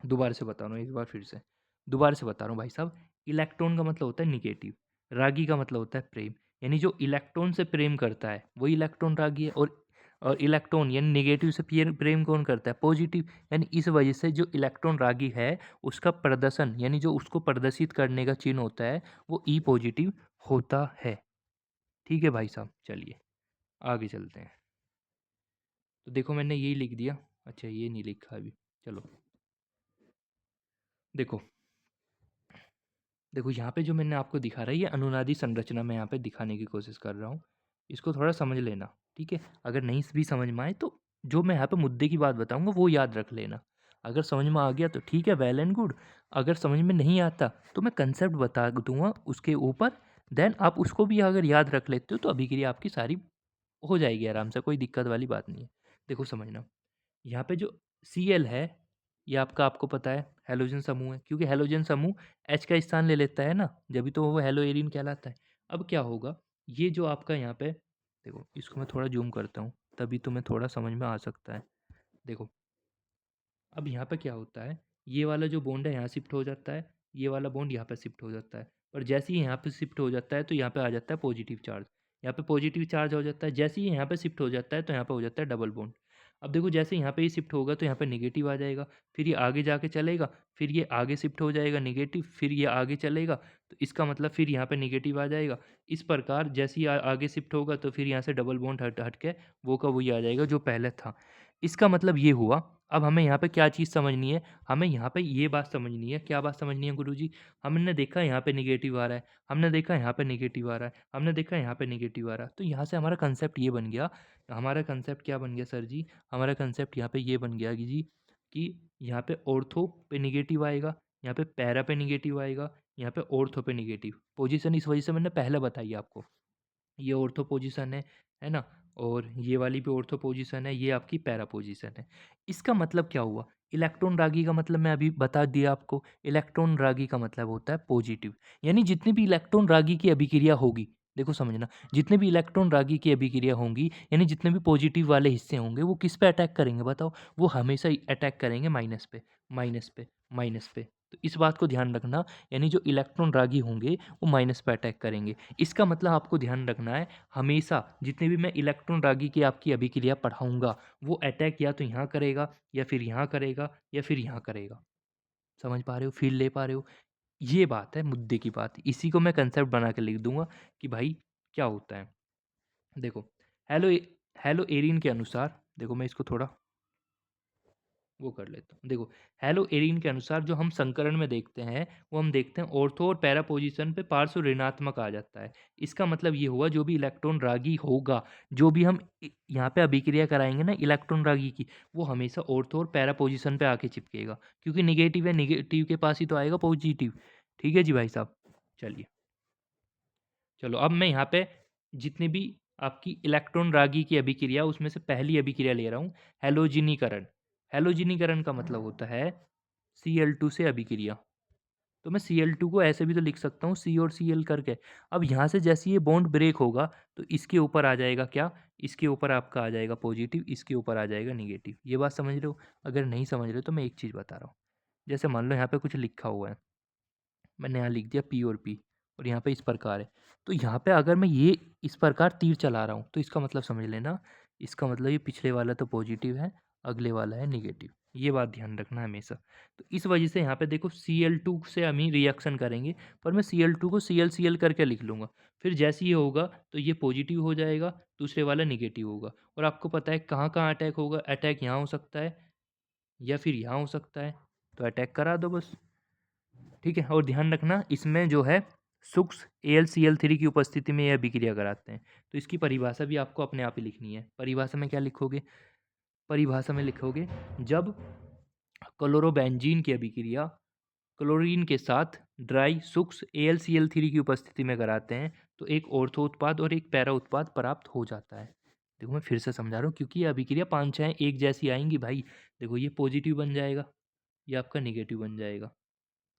दोबारा से बता रहा हूँ, एक बार फिर से दोबारा से बता रहा हूँ भाई साहब। इलेक्ट्रॉन का मतलब होता है निगेटिव, रागी का मतलब होता है प्रेम। यानी जो इलेक्ट्रॉन से प्रेम करता है वही इलेक्ट्रॉन रागी है। और इलेक्ट्रॉन यानी निगेटिव से प्रेम कौन करता है? पॉजिटिव। यानी इस वजह से जो इलेक्ट्रॉन रागी है, उसका प्रदर्शन यानी जो उसको प्रदर्शित करने का चिन्ह होता है, वो ई पॉजिटिव होता है। ठीक है भाई साहब, चलिए आगे चलते हैं। तो देखो, मैंने यही लिख दिया। अच्छा, ये नहीं लिखा अभी, चलो देखो। देखो यहाँ पे जो मैंने आपको दिखा रहा है, ये अनुनादी संरचना मैं यहाँ पे दिखाने की कोशिश कर रहा हूँ। इसको थोड़ा समझ लेना, ठीक है? अगर नहीं भी समझ में आए तो जो मैं यहाँ पे मुद्दे की बात बताऊँगा वो याद रख लेना। अगर समझ में आ गया तो ठीक है, वेल एंड गुड। अगर समझ में नहीं आता तो मैं कंसेप्ट बता दूंगा उसके ऊपर, देन आप उसको भी अगर याद रख लेते हो तो अभिक्रिया आपकी सारी हो जाएगी आराम से, कोई दिक्कत वाली बात नहीं है। देखो समझना, यहाँ पे जो Cl है, ये आपको पता है हैलोजन समूह है, क्योंकि हैलोजन समूह H का स्थान ले लेता है ना, जब भी तो वो हेलो एरिन कहलाता है। अब क्या होगा, ये जो आपका यहाँ पे, देखो इसको मैं थोड़ा जूम करता हूँ, तभी तुम्हें थोड़ा समझ में आ सकता है। देखो, अब यहाँ पे क्या होता है, ये वाला जो बॉन्ड है यहाँ शिफ्ट हो जाता है, ये वाला बॉन्ड यहाँ पे शिफ्ट हो जाता है। और जैसे ही यहाँ पे शिफ्ट हो जाता है तो यहाँ पे आ जाता है पॉजिटिव चार्ज, यहाँ पे पॉजिटिव चार्ज हो जाता है। जैसे ही यहाँ पे शिफ्ट हो जाता है तो यहाँ पे हो जाता है डबल बॉन्ड। अब देखो, जैसे यहाँ पे ये शिफ्ट होगा तो यहाँ पे निगेटिव आ जाएगा, फिर ये आगे जाके चलेगा, फिर ये आगे शिफ्ट हो जाएगा निगेटिव, फिर ये आगे चलेगा, तो इसका मतलब फिर यहाँ पे निगेटिव आ जाएगा। इस प्रकार जैसे ही आगे शिफ्ट होगा तो फिर यहाँ से डबल बॉन्ड हट हट के वो का वही आ जाएगा जो पहले था। इसका मतलब ये हुआ। अब हमें यहाँ पे क्या चीज़ समझनी है, हमें यहाँ पे ये बात समझनी है। क्या बात समझनी है गुरुजी? हमने देखा यहाँ पे निगेटिव आ रहा है, हमने देखा यहाँ पे निगेटिव आ रहा है, हमने देखा यहाँ पे निगेटिव आ रहा है, तो यहाँ से हमारा कंसेप्ट ये बन गया। हमारा कंसेप्ट क्या बन गया सर जी? हमारा कंसेप्ट यहाँ पे ये बन गया कि जी, कि यहाँ पे ऑर्थो पे निगेटिव आएगा, यहाँ पे पैरा पे निगेटिव आएगा, यहाँ पे ऑर्थो पे निगेटिव। पोजीशन इस वजह से मैंने पहले बताई आपको, ये ऑर्थो पोजीशन है ना? और ये वाली भी ऑर्थो पोजीशन है, ये आपकी पैरा पोजीशन है। इसका मतलब क्या हुआ? इलेक्ट्रॉन रागी का मतलब मैं अभी बता दिया आपको। इलेक्ट्रॉन रागी का मतलब होता है पॉजिटिव। यानी जितनी भी इलेक्ट्रॉन रागी की अभिक्रिया होगी, देखो समझना, जितने भी इलेक्ट्रॉन रागी की अभिक्रिया होंगी, यानी जितने भी पॉजिटिव वाले हिस्से होंगे, वो किस पे अटैक करेंगे बताओ? वो हमेशा अटैक करेंगे माइनस पे, माइनस पे, माइनस पे। तो इस बात को ध्यान रखना, यानी जो इलेक्ट्रॉन रागी होंगे वो माइनस पे अटैक करेंगे। इसका मतलब आपको ध्यान रखना है, हमेशा जितने भी मैं इलेक्ट्रॉन रागी की आपकी अभिक्रिया पढ़ाऊंगा, वो अटैक या तो यहाँ करेगा, या फिर यहाँ करेगा, या फिर यहाँ करेगा। समझ पा रहे हो? फील ले पा रहे हो? ये बात है मुद्दे की बात। इसी को मैं कंसेप्ट बना के लिख दूंगा कि भाई क्या होता है। देखो, हेलो हेलो एरिन के अनुसार, देखो मैं इसको थोड़ा वो कर लेता हूँ। देखो, हेलो एरीन के अनुसार जो हम संकरण में देखते हैं, वो हम देखते हैं ऑर्थो और पैरा पोजीशन पे पार्श्व ऋणात्मक आ जाता है। इसका मतलब ये हुआ जो भी इलेक्ट्रॉन रागी होगा, जो भी हम यहाँ पे अभिक्रिया कराएंगे ना इलेक्ट्रॉन रागी की, वो हमेशा ऑर्थो और पैरा पोजीशन पे आके चिपकेगा, क्योंकि निगेटिव है, निगेटिव के पास ही तो आएगा पॉजिटिव। ठीक है जी भाई साहब। चलिए, चलो अब मैं यहाँ पे जितनी भी आपकी इलेक्ट्रॉन रागी की अभिक्रिया, उसमें से पहली अभिक्रिया ले रहा हूँ, हैलोजिनीकरण। हैलोजिनीकरण का मतलब होता है Cl2 से अभिक्रिया। तो मैं Cl2 को ऐसे भी तो लिख सकता हूँ C और Cl करके। अब यहाँ से जैसे ये बॉन्ड ब्रेक होगा तो इसके ऊपर आ जाएगा क्या, इसके ऊपर आपका आ जाएगा पॉजिटिव, इसके ऊपर आ जाएगा निगेटिव। ये बात समझ रहे हो? अगर नहीं समझ रहे हो तो मैं एक चीज़ बता रहा हूँ। जैसे मान लो यहाँ पे कुछ लिखा हुआ है, मैंने यहाँ लिख दिया P और P, और यहाँ पे इस प्रकार है। तो यहाँ पे अगर मैं ये इस प्रकार तीर चला रहा हूँ तो इसका मतलब समझ लेना, इसका मतलब ये पिछले वाला तो पॉजिटिव है, अगले वाला है निगेटिव। ये बात ध्यान रखना हमेशा। तो इस वजह से यहाँ पे देखो Cl2 से हम ही रिएक्शन करेंगे, पर मैं Cl2 को Cl करके लिख लूँगा। फिर जैसे ये होगा तो ये पॉजिटिव हो जाएगा, दूसरे वाला निगेटिव होगा। और आपको पता है कहाँ कहाँ अटैक होगा, अटैक यहाँ हो सकता है या फिर यहाँ हो सकता है, तो अटैक करा दो बस। ठीक है, और ध्यान रखना इसमें जो है सुक्स AlCl3 की उपस्थिति में यह अभिक्रिया कराते हैं। तो इसकी परिभाषा भी आपको अपने आप ही लिखनी है। परिभाषा में क्या लिखोगे? परिभाषा में लिखोगे जब क्लोरोबेंजीन की अभिक्रिया क्लोरीन के साथ ड्राई सुक्स AlCl3 की उपस्थिति में कराते हैं तो एक ऑर्थो उत्पाद और एक पैरा उत्पाद प्राप्त हो जाता है। देखो मैं फिर से समझा रहा हूँ, क्योंकि ये अभिक्रिया 5-6 एक जैसी आएंगी भाई। देखो ये पॉजिटिव बन जाएगा, ये आपका निगेटिव बन जाएगा।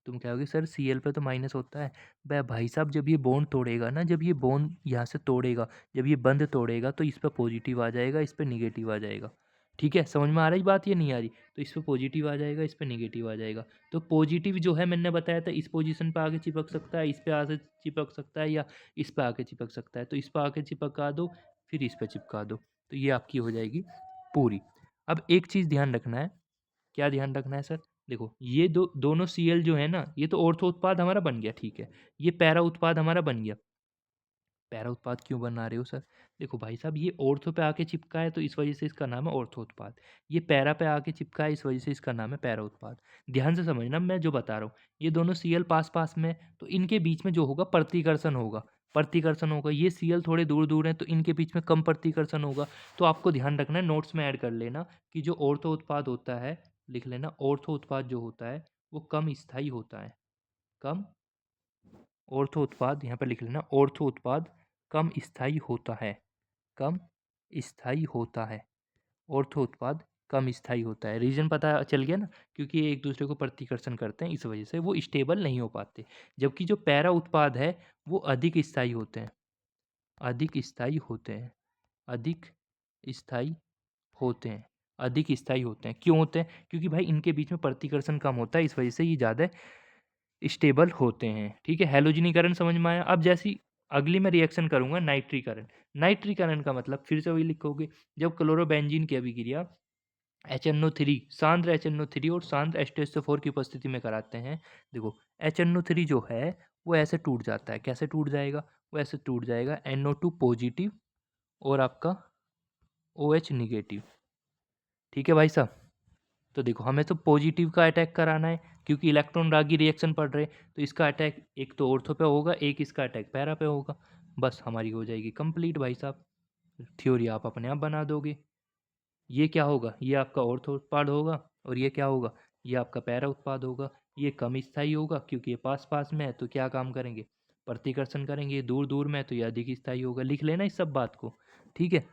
तुम कहोगे सर Cl पे तो माइनस होता है। भाई साहब, जब ये बॉन्ड तोड़ेगा ना, जब ये बॉन्ड यहाँ से तोड़ेगा, जब ये बंद तोड़ेगा तो इस पे पॉजिटिव आ जाएगा, इस पे निगेटिव आ जाएगा। ठीक है, समझ में आ रही बात या नहीं आ रही? तो इस पे पॉजिटिव आ जाएगा, इस पे निगेटिव आ जाएगा। तो पॉजिटिव जो है मैंने बताया था इस पोजीशन पे आके चिपक सकता है, इस पे आके चिपक सकता है, या इस पे आके चिपक सकता है। तो इस पे आके चिपका दो, फिर इस पे चिपका दो, तो ये आपकी हो जाएगी पूरी। अब एक चीज़ ध्यान रखना है। क्या ध्यान रखना है सर? देखो ये दोनों Cl जो है ना, ये तो ऑर्थो उत्पाद हमारा बन गया, ठीक है। ये पैरा उत्पाद हमारा बन गया। पैरा उत्पाद क्यों बना रहे हो सर? देखो भाई साहब, ये ऑर्थो पे आके चिपका है तो इस वजह से इसका नाम है ऑर्थो उत्पाद। ये पैरा पे आके चिपका है, इस वजह से इसका नाम है पैरा उत्पाद। ध्यान से समझना मैं जो बता रहा हूँ। ये दोनों Cl पास पास में है, तो इनके बीच में जो होगा प्रतिकर्षण होगा। प्रतिकर्षण होगा, ये Cl थोड़े दूर दूर हैं तो इनके बीच में कम प्रतिकर्षण होगा। तो आपको ध्यान रखना है, नोट्स में ऐड कर लेना कि जो ऑर्थो उत्पाद होता है, लिख लेना ऑर्थो उत्पाद जो होता है वो कम स्थायी होता है। कम ऑर्थो उत्पाद यहाँ पर लिख लेना, ऑर्थो उत्पाद कम स्थायी होता है। कम स्थायी होता है। ऑर्थो उत्पाद कम स्थायी होता है। रीजन पता चल गया ना, क्योंकि ये एक दूसरे को प्रतिकर्षण करते हैं, इस वजह से वो स्टेबल नहीं हो पाते। जबकि जो पैरा उत्पाद है वो अधिक स्थायी होते हैं। अधिक स्थायी होते हैं। अधिक स्थायी होते हैं। अधिक स्थायी होते हैं। क्यों होते हैं? क्योंकि भाई इनके बीच में प्रतिकर्षण कम होता है, इस वजह से ये ज़्यादा स्टेबल होते हैं। ठीक है, हैलोजनीकरण समझ में आया? अब जैसी अगली मैं रिएक्शन करूंगा नाइट्रीकरण। नाइट्रीकरण का मतलब फिर से वही लिखोगे, जब क्लोरोबेंजीन की अभिक्रिया HNO3 सांद्र HNO3 और सांद्र H2SO4 की उपस्थिति में कराते हैं। देखो HNO3 जो है वो ऐसे टूट जाता है। कैसे टूट जाएगा? वो ऐसे टूट जाएगा, NO2 पॉजिटिव और आपका OH निगेटिव। ठीक है भाई साहब। तो देखो हमें तो पॉजिटिव का अटैक कराना है, क्योंकि इलेक्ट्रॉन रागी रिएक्शन पड़ रहे, तो इसका अटैक एक तो ऑर्थो पे होगा, एक इसका अटैक पैरा पे होगा। बस हमारी हो जाएगी कंप्लीट भाई साहब। थ्योरी आप अपने आप बना दोगे। ये क्या होगा? ये आपका ऑर्थो उत्पाद होगा, और ये क्या होगा? ये आपका पैरा उत्पाद होगा। ये कम स्थायी होगा क्योंकि ये पास पास में है, तो क्या काम करेंगे? प्रतिकर्षण करेंगे। ये दूर दूर में है तो ये अधिक स्थायी होगा। लिख लेना इस सब बात को। ठीक है,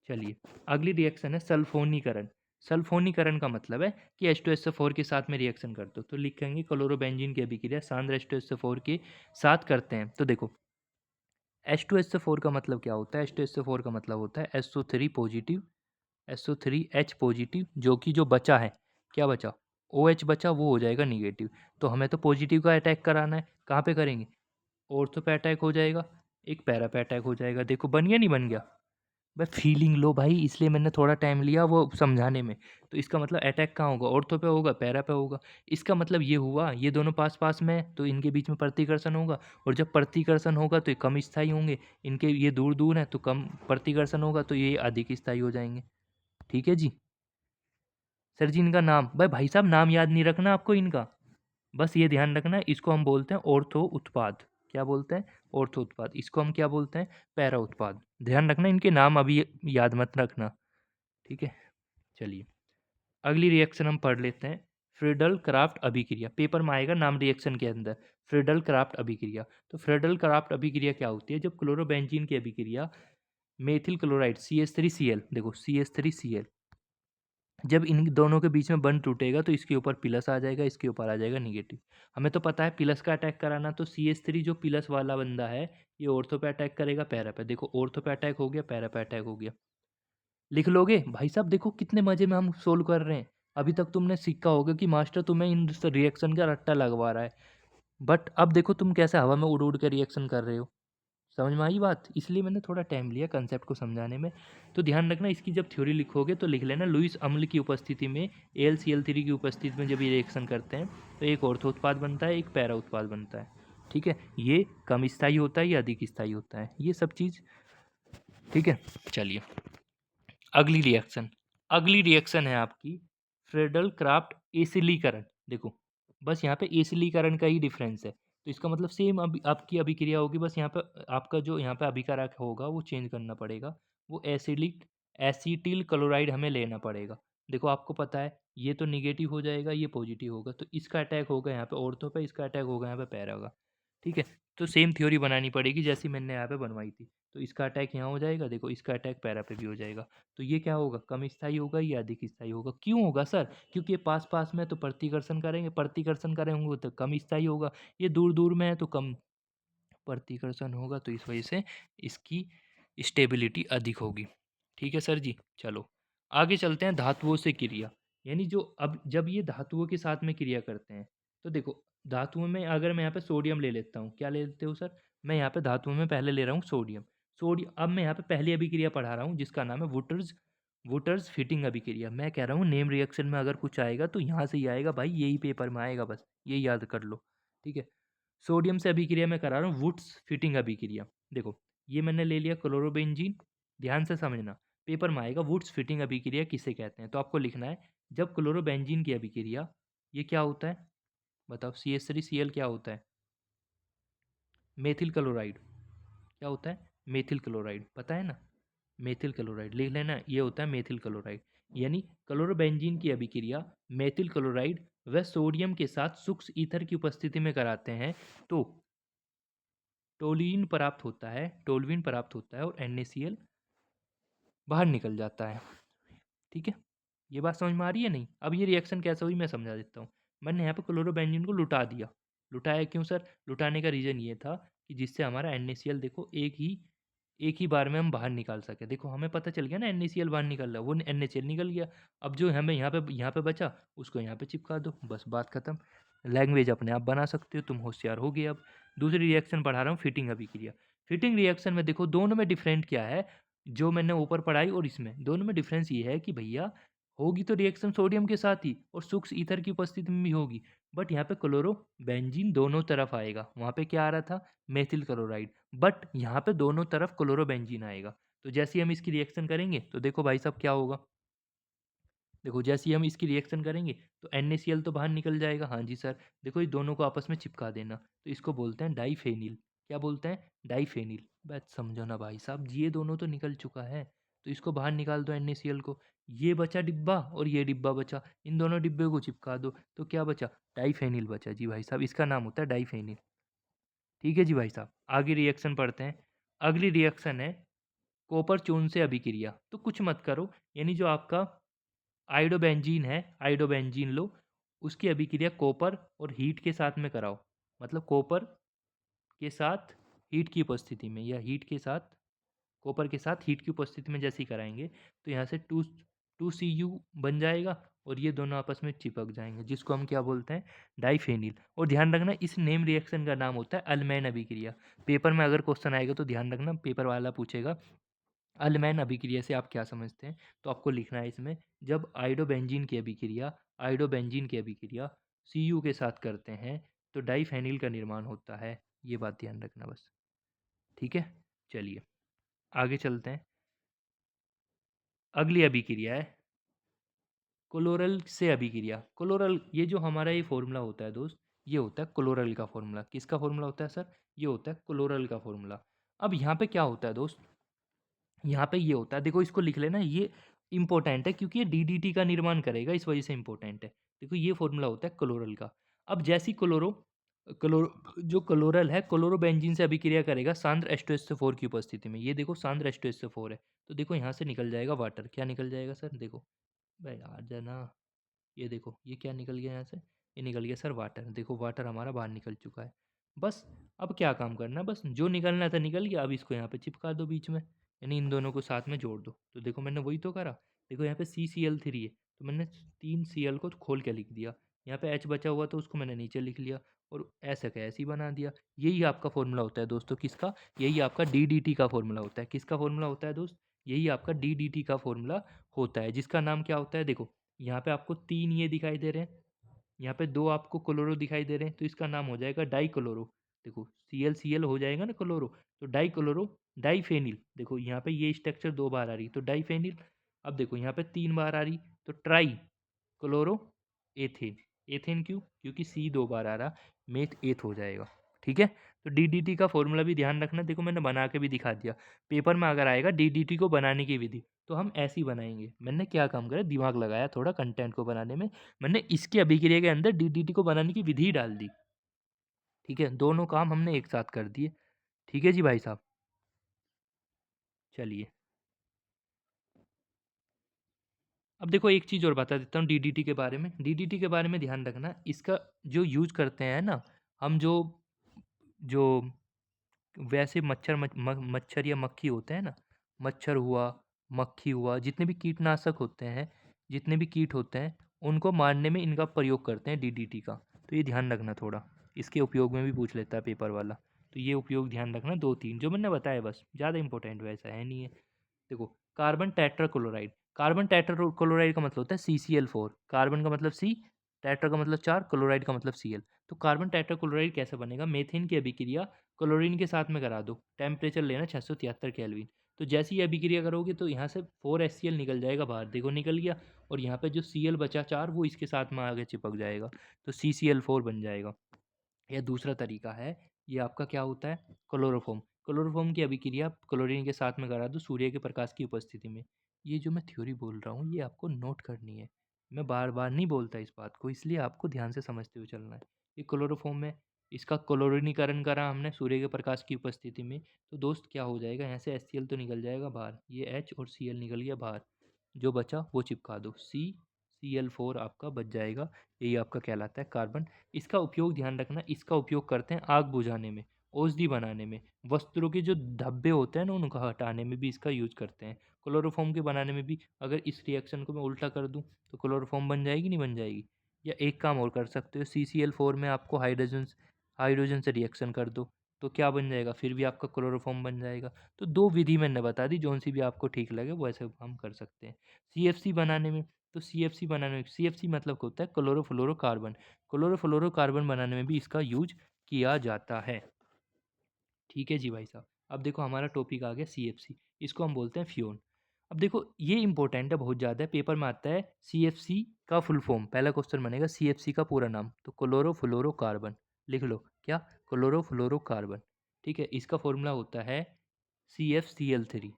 चलिए अगली रिएक्शन है सल्फोनीकरण। सल्फोनीकरण का मतलब है कि H2SO4 के साथ में रिएक्शन कर दो। तो लिखेंगे क्लोरोबेंजीन की अभिक्रिया सांद्र H2SO4 के साथ करते हैं। तो देखो H2SO4 का मतलब क्या होता है? H2SO4 का मतलब होता है SO3 पॉजिटिव, SO3H पॉजिटिव, जो कि जो बचा है, क्या बचा? OH बचा, वो हो जाएगा निगेटिव। तो हमें तो पॉजिटिव का अटैक कराना है। कहाँ पे करेंगे? ऑर्थो पे अटैक हो जाएगा, एक पैरा पे अटैक हो जाएगा। देखो बन गया नहीं बन गया? भाई फीलिंग लो भाई, इसलिए मैंने थोड़ा टाइम लिया वो समझाने में। तो इसका मतलब अटैक कहाँ होगा? ऑर्थो पे होगा, पैरा पे होगा। इसका मतलब ये हुआ, ये दोनों पास-पास में हैं, तो इनके बीच में प्रतिकर्षण होगा, और जब प्रतिकर्षण होगा तो ये कम स्थायी होंगे। इनके ये दूर-दूर हैं तो कम प्रतिकर्षण होगा, तो ये अधिक स्थायी हो जाएँगे। ठीक है जी? सर जी इनका नाम, भाई साहब नाम याद नहीं रखना आपको इनका। बस ये ध्यान रखना, इसको हम बोलते हैं ऑर्थो उत्पाद। क्या बोलते हैं? ऑर्थो उत्पाद। इसको हम क्या बोलते हैं? पैरा उत्पाद। ध्यान रखना, इनके नाम अभी याद मत रखना। ठीक है? चलिए, अगली रिएक्शन हम पढ़ लेते हैं। फ्रीडल क्राफ्ट अभिक्रिया, पेपर में आएगा नाम रिएक्शन के अंदर। फ्रीडल क्राफ्ट अभिक्रिया। तो फ्रीडल क्राफ्ट अभिक्रिया क्या होती है? जब क्लोरोबेंजीन की अभिक्रिया मेथिल क्लोराइड CH3Cl, देखो CH3Cl, जब इन दोनों के बीच में बंध टूटेगा तो इसके ऊपर प्लस आ जाएगा, इसके ऊपर आ जाएगा निगेटिव। हमें तो पता है प्लस का अटैक कराना, तो CH3 जो प्लस वाला बंदा है ये ऑर्थो पे अटैक करेगा, पैरा पे। देखो ऑर्थो पे अटैक हो गया, पैरा पे अटैक हो गया। लिख लोगे भाई साहब? देखो कितने मजे में हम सोल्व कर रहे हैं। अभी तक तुमने सीखा होगा कि मास्टर तुम्हें इन रिएक्शन का रट्टा लगवा रहा है, बट अब देखो तुम कैसे हवा में उड़ उड़ के रिएक्शन कर रहे हो। समझ में आई बात? इसलिए मैंने थोड़ा टाइम लिया कंसेप्ट को समझाने में। तो ध्यान रखना, इसकी जब थ्योरी लिखोगे तो लिख लेना लुईस अम्ल की उपस्थिति में, AlCl3 की उपस्थिति में जब ये रिएक्शन करते हैं तो एक ऑर्थो उत्पाद बनता है, एक पैरा उत्पाद बनता है। ठीक है? ये कम स्थायी होता है, या अधिक स्थायी होता है, ये सब चीज़। ठीक है? चलिए, अगली रिएक्शन। अगली रिएक्शन है आपकी फ्रेडल क्राफ्ट एसिलीकरण। देखो, बस यहाँ पे एसिलीकरण का ही डिफरेंस है। तो इसका मतलब सेम अभी आपकी अभिक्रिया होगी, बस यहाँ पे आपका जो यहाँ पे अभिकारक होगा वो चेंज करना पड़ेगा। वो एसिलिक एसिटिल क्लोराइड हमें लेना पड़ेगा। देखो आपको पता है ये तो निगेटिव हो जाएगा, ये पॉजिटिव होगा, तो इसका अटैक होगा यहाँ पे ऑर्थो पे, इसका अटैक होगा यहाँ पे पैरा होगा। ठीक है? तो सेम थ्योरी बनानी पड़ेगी जैसी मैंने यहाँ पे बनवाई थी। तो इसका अटैक यहाँ हो जाएगा, देखो इसका अटैक पैरा पे भी हो जाएगा। तो ये क्या होगा? कम स्थायी होगा या अधिक स्थायी होगा? क्यों होगा सर? क्योंकि ये पास-पास में है तो प्रतिकर्षण करेंगे, प्रतिकर्षण करेंगे तो कम स्थायी होगा। ये दूर-दूर में है तो कम प्रतिकर्षण होगा, तो इस वजह से इसकी स्टेबिलिटी अधिक होगी। ठीक है सर जी? चलो, आगे चलते हैं धातुओं से क्रिया। यानी जो अब जब ये धातुओं के साथ में क्रिया करते हैं, तो देखो धातुओं में अगर मैं यहाँ पे सोडियम ले लेता हूँ, क्या ले लेते हो सर? मैं यहाँ पे धातुओं में पहले ले रहा हूँ सोडियम। अब मैं यहाँ पे पहली अभिक्रिया पढ़ा रहा हूँ जिसका नाम है वुटर्स वुटर्स फिटिंग अभिक्रिया। मैं कह रहा हूँ नेम रिएक्शन में अगर कुछ आएगा तो यहाँ से ही आएगा भाई, यही पेपर में आएगा, बस यही याद कर लो। ठीक है? सोडियम से अभिक्रिया मैं करा रहा हूँ वुड्स फिटिंग अभिक्रिया। देखो, ये मैंने ले लिया क्लोरोबेंजीन। ध्यान से समझना, पेपर में आएगा वुड्स फिटिंग अभिक्रिया किसे कहते हैं, तो आपको लिखना है जब क्लोरोबेंजीन की अभिक्रिया, ये क्या होता है बताओ? CH3Cl क्या होता है? Methyl chloride. क्या होता है? मेथिल क्लोराइड, पता है ना? मेथिल क्लोराइड लिख लेना, ये होता है मेथिल क्लोराइड। यानी क्लोरोबेंजीन की अभिक्रिया मेथिल क्लोराइड व सोडियम के साथ सूक्ष्म ईथर की उपस्थिति में कराते हैं तो टोल्यूइन प्राप्त होता है और NaCl बाहर निकल जाता है। ठीक है? ये बात समझ में आ रही है नहीं? अब ये रिएक्शन कैसे हुई मैं समझा देता हूँ। मैंने यहाँ पे क्लोरोबेंजीन को लुटा दिया। लुटाया क्यों सर? लुटाने का रीज़न ये था कि जिससे हमारा NaCl देखो एक ही बार में हम बाहर निकाल सकें। देखो हमें पता चल गया ना NaCl बाहर निकल रहा है, वो NaCl निकल गया। अब जो हमें यहाँ पे बचा उसको यहाँ पे चिपका दो, बस बात खत्म। लैंग्वेज अपने आप बना सकते हो, तुम होशियार हो गए अब। दूसरी रिएक्शन पढ़ा रहा हूँ फिटिंग अभिक्रिया। फिटिंग रिएक्शन में देखो दोनों में डिफरेंट क्या है, जो मैंने ऊपर पढ़ाई और इसमें दोनों में डिफरेंस ये है कि भैया होगी तो रिएक्शन सोडियम के साथ ही और सूक्ष्म ईथर की उपस्थिति में भी होगी, बट यहाँ पे क्लोरो बेंजीन दोनों तरफ आएगा। वहाँ पे क्या आ रहा था? Methyl chloride. बट यहाँ पे दोनों तरफ क्लोरो बेंजीन आएगा। तो जैसे ही हम इसकी रिएक्शन करेंगे तो देखो भाई साहब क्या होगा। देखो जैसे ही हम इसकी रिएक्शन करेंगे तो NaCl तो बाहर निकल जाएगा। हाँ जी सर। देखो ये दोनों को आपस में चिपका देना, तो इसको बोलते हैं डाइफेनिल। क्या बोलते हैं? डाइफेनिल। बात समझो ना भाई साहब, ये दोनों तो निकल चुका है, तो इसको बाहर निकाल दो NaCl को। ये बचा डिब्बा और ये डिब्बा बचा, इन दोनों डिब्बे को चिपका दो, तो क्या बचा? डाइफेनिल बचा जी भाई साहब, इसका नाम होता है डाइफेनिल। ठीक है जी भाई साहब, आगे रिएक्शन पढ़ते हैं। अगली रिएक्शन है कॉपर चून से अभिक्रिया। तो कुछ मत करो, यानी जो आपका आइडोबेंजीन है, आइडोबेंजीन लो, उसकी अभिक्रिया कॉपर और हीट के साथ में कराओ। मतलब कॉपर के साथ हीट की उपस्थिति में, या हीट के साथ कॉपर के साथ हीट की उपस्थिति में जैसे ही कराएंगे तो यहाँ से टू Cu बन जाएगा और ये दोनों आपस में चिपक जाएंगे, जिसको हम क्या बोलते हैं? डाइफेनिल। और ध्यान रखना इस नेम रिएक्शन का नाम होता है अल्मैन अभिक्रिया। पेपर में अगर क्वेश्चन आएगा तो ध्यान रखना, पेपर वाला पूछेगा अलमैन अभिक्रिया से आप क्या समझते हैं? तो आपको लिखना है इसमें, जब आयोडोबेंजीन की अभिक्रिया Cu के साथ करते हैं तो डाइफेनिल का निर्माण होता है। ये बात ध्यान रखना बस। ठीक है, चलिए आगे चलते हैं। अगली अभिक्रिया है क्लोरल से अभिक्रिया। क्लोरल, ये जो हमारा ये फॉर्मूला होता है दोस्त, ये होता है क्लोरल का फॉर्मूला। किसका फॉर्मूला होता है सर? ये होता है क्लोरल का फॉर्मूला। अब यहाँ पे क्या होता है दोस्त, यहाँ पे ये होता है, देखो इसको लिख लेना, ये इंपॉर्टेंट है क्योंकि ये डीडीटी का निर्माण करेगा, इस वजह से इंपॉर्टेंट है। देखो ये फॉर्मूला होता है क्लोरल का। अब जैसी क्लोरो जो क्लोरल है क्लोरोबेंजीन से अभिक्रिया करेगा सांद्र H2SO4 की उपस्थिति में। ये देखो सांद्र H2SO4 है, तो देखो यहाँ से निकल जाएगा वाटर। क्या निकल जाएगा सर? देखो भाई यार जाना, ये देखो ये क्या निकल गया यहाँ से, ये निकल गया सर वाटर। देखो वाटर हमारा बाहर निकल चुका है। बस अब क्या काम करना है, बस जो निकलना था निकल गया। अब इसको यहाँ पे चिपका दो बीच में, यानी इन दोनों को साथ में जोड़ दो। तो देखो मैंने वही तो करा। देखो यहाँ पे CCl3 है, तो मैंने 3 Cl को खोल के लिख दिया। यहाँ पे H बचा हुआ तो उसको मैंने नीचे लिख लिया, और ऐसा का ऐसे ही बना दिया। यही आपका फॉर्मूला होता है दोस्तों, किसका? यही आपका DDT का फॉर्मूला होता है। किसका फॉर्मूला होता है दोस्त? यही आपका DDT का फॉर्मूला होता है, जिसका नाम क्या होता है? देखो यहाँ पे आपको 3 ये दिखाई दे रहे हैं, यहाँ पे 2 आपको क्लोरो दिखाई दे रहे हैं, तो इसका नाम हो जाएगा डाई क्लोरो। देखो Cl हो जाएगा ना क्लोरो, तो डाई क्लोरो डाईफेनिल। देखो यहाँ पे ये स्ट्रक्चर 2 बार आ रही, तो डाईफेनिल। अब देखो यहाँ पे 3 बार आ रही, तो ट्राई क्लोरो एथेन। एथेन क्यों? क्योंकि C 2 बार आ रहा, मेथ एथ हो जाएगा। ठीक है, तो DDT का फॉर्मूला भी ध्यान रखना। देखो मैंने बना के भी दिखा दिया। पेपर में अगर आएगा DDT को बनाने की विधि, तो हम ऐसे ही बनाएंगे। मैंने क्या काम करा, दिमाग लगाया थोड़ा कंटेंट को बनाने में। मैंने इसके अभिक्रिया के अंदर DDT को बनाने की विधि डाल दी। ठीक है, दोनों काम हमने एक साथ कर दिए। ठीक है जी भाई साहब, चलिए अब देखो एक चीज़ और बता देता हूँ DDT के बारे में। DDT के बारे में ध्यान रखना, इसका जो यूज करते हैं ना हम, जो जो वैसे मच्छर या मक्खी होते हैं ना, मच्छर हुआ, मक्खी हुआ, जितने भी कीटनाशक होते हैं, जितने भी कीट होते हैं, उनको मारने में इनका प्रयोग करते हैं DDT का। तो ये ध्यान रखना थोड़ा, इसके उपयोग में भी पूछ लेता है पेपर वाला। तो ये उपयोग ध्यान रखना, 2-3 जो मैंने बताया, बस ज़्यादा इंपॉर्टेंट वैसा है नहीं है। देखो कार्बन टेट्राक्लोराइड, कार्बन टेट्राक्लोराइड का मतलब होता है CCl4। कार्बन का मतलब C, टेट्रा का मतलब 4, क्लोराइड का मतलब Cl। तो कार्बन टेट्राक्लोराइड कैसे बनेगा? मेथेन की अभिक्रिया क्लोरीन के साथ में करा दो, टेम्परेचर लेना 673 केल्विन। तो जैसे ही अभिक्रिया करोगे तो यहाँ से 4HCl निकल जाएगा बाहर, देखो निकल गया। और यहाँ पे जो Cl बचा 4, वो इसके साथ में आगे चिपक जाएगा, तो CCl4 बन जाएगा। या दूसरा तरीका है, ये आपका क्या होता है, क्लोरोफॉर्म। क्लोरोफॉर्म की अभिक्रिया क्लोरीन के साथ में करा दो सूर्य के प्रकाश की उपस्थिति में। ये जो मैं थ्योरी बोल रहा हूँ ये आपको नोट करनी है। मैं बार बार नहीं बोलता इस बात को, इसलिए आपको ध्यान से समझते हुए चलना है। ये क्लोरोफॉर्म में इसका क्लोरीनीकरण करा हमने सूर्य के प्रकाश की उपस्थिति में, तो दोस्त क्या हो जाएगा, यहाँ से HCl तो निकल जाएगा बाहर, ये H और Cl निकल गया बाहर, जो बचा वो चिपका दो, CCl4 आपका बच जाएगा। यही आपका कहलाता है कार्बन। इसका उपयोग ध्यान रखना, इसका उपयोग करते हैं आग बुझाने में, औषधि बनाने में, वस्त्रों के जो धब्बे होते हैं ना उनको हटाने में भी इसका यूज करते हैं। क्लोरोफॉर्म के बनाने में भी, अगर इस रिएक्शन को मैं उल्टा कर दूं तो क्लोरोफॉर्म बन जाएगी नहीं बन जाएगी? या एक काम और कर सकते हो, CCl4 में आपको हाइड्रोजन हाइड्रोजन से रिएक्शन कर दो, तो क्या बन जाएगा, फिर भी आपका क्लोरोफॉर्म बन जाएगा। तो 2 विधि मैंने बता दी, जौन सी भी आपको ठीक लगे वो ऐसे हम कर सकते हैं। CFC बनाने में, तो CFC बनाने में, CFC मतलब होता है क्लोरोफ्लोरोकार्बन। क्लोरोफ्लोरोकार्बन बनाने में भी इसका यूज किया जाता है। ठीक है जी भाई साहब, अब देखो हमारा टॉपिक आ गया CFC, इसको हम बोलते हैं फ्योन। अब देखो ये इंपॉर्टेंट है, बहुत ज़्यादा है, पेपर में आता है। CFC का फुल फॉर्म, पहला क्वेश्चन बनेगा CFC का पूरा नाम, तो क्लोरोफ्लोरोकार्बन लिख लो। क्या? क्लोरोफ्लोरोकार्बन। ठीक है, इसका फॉर्मूला होता है CFCl3।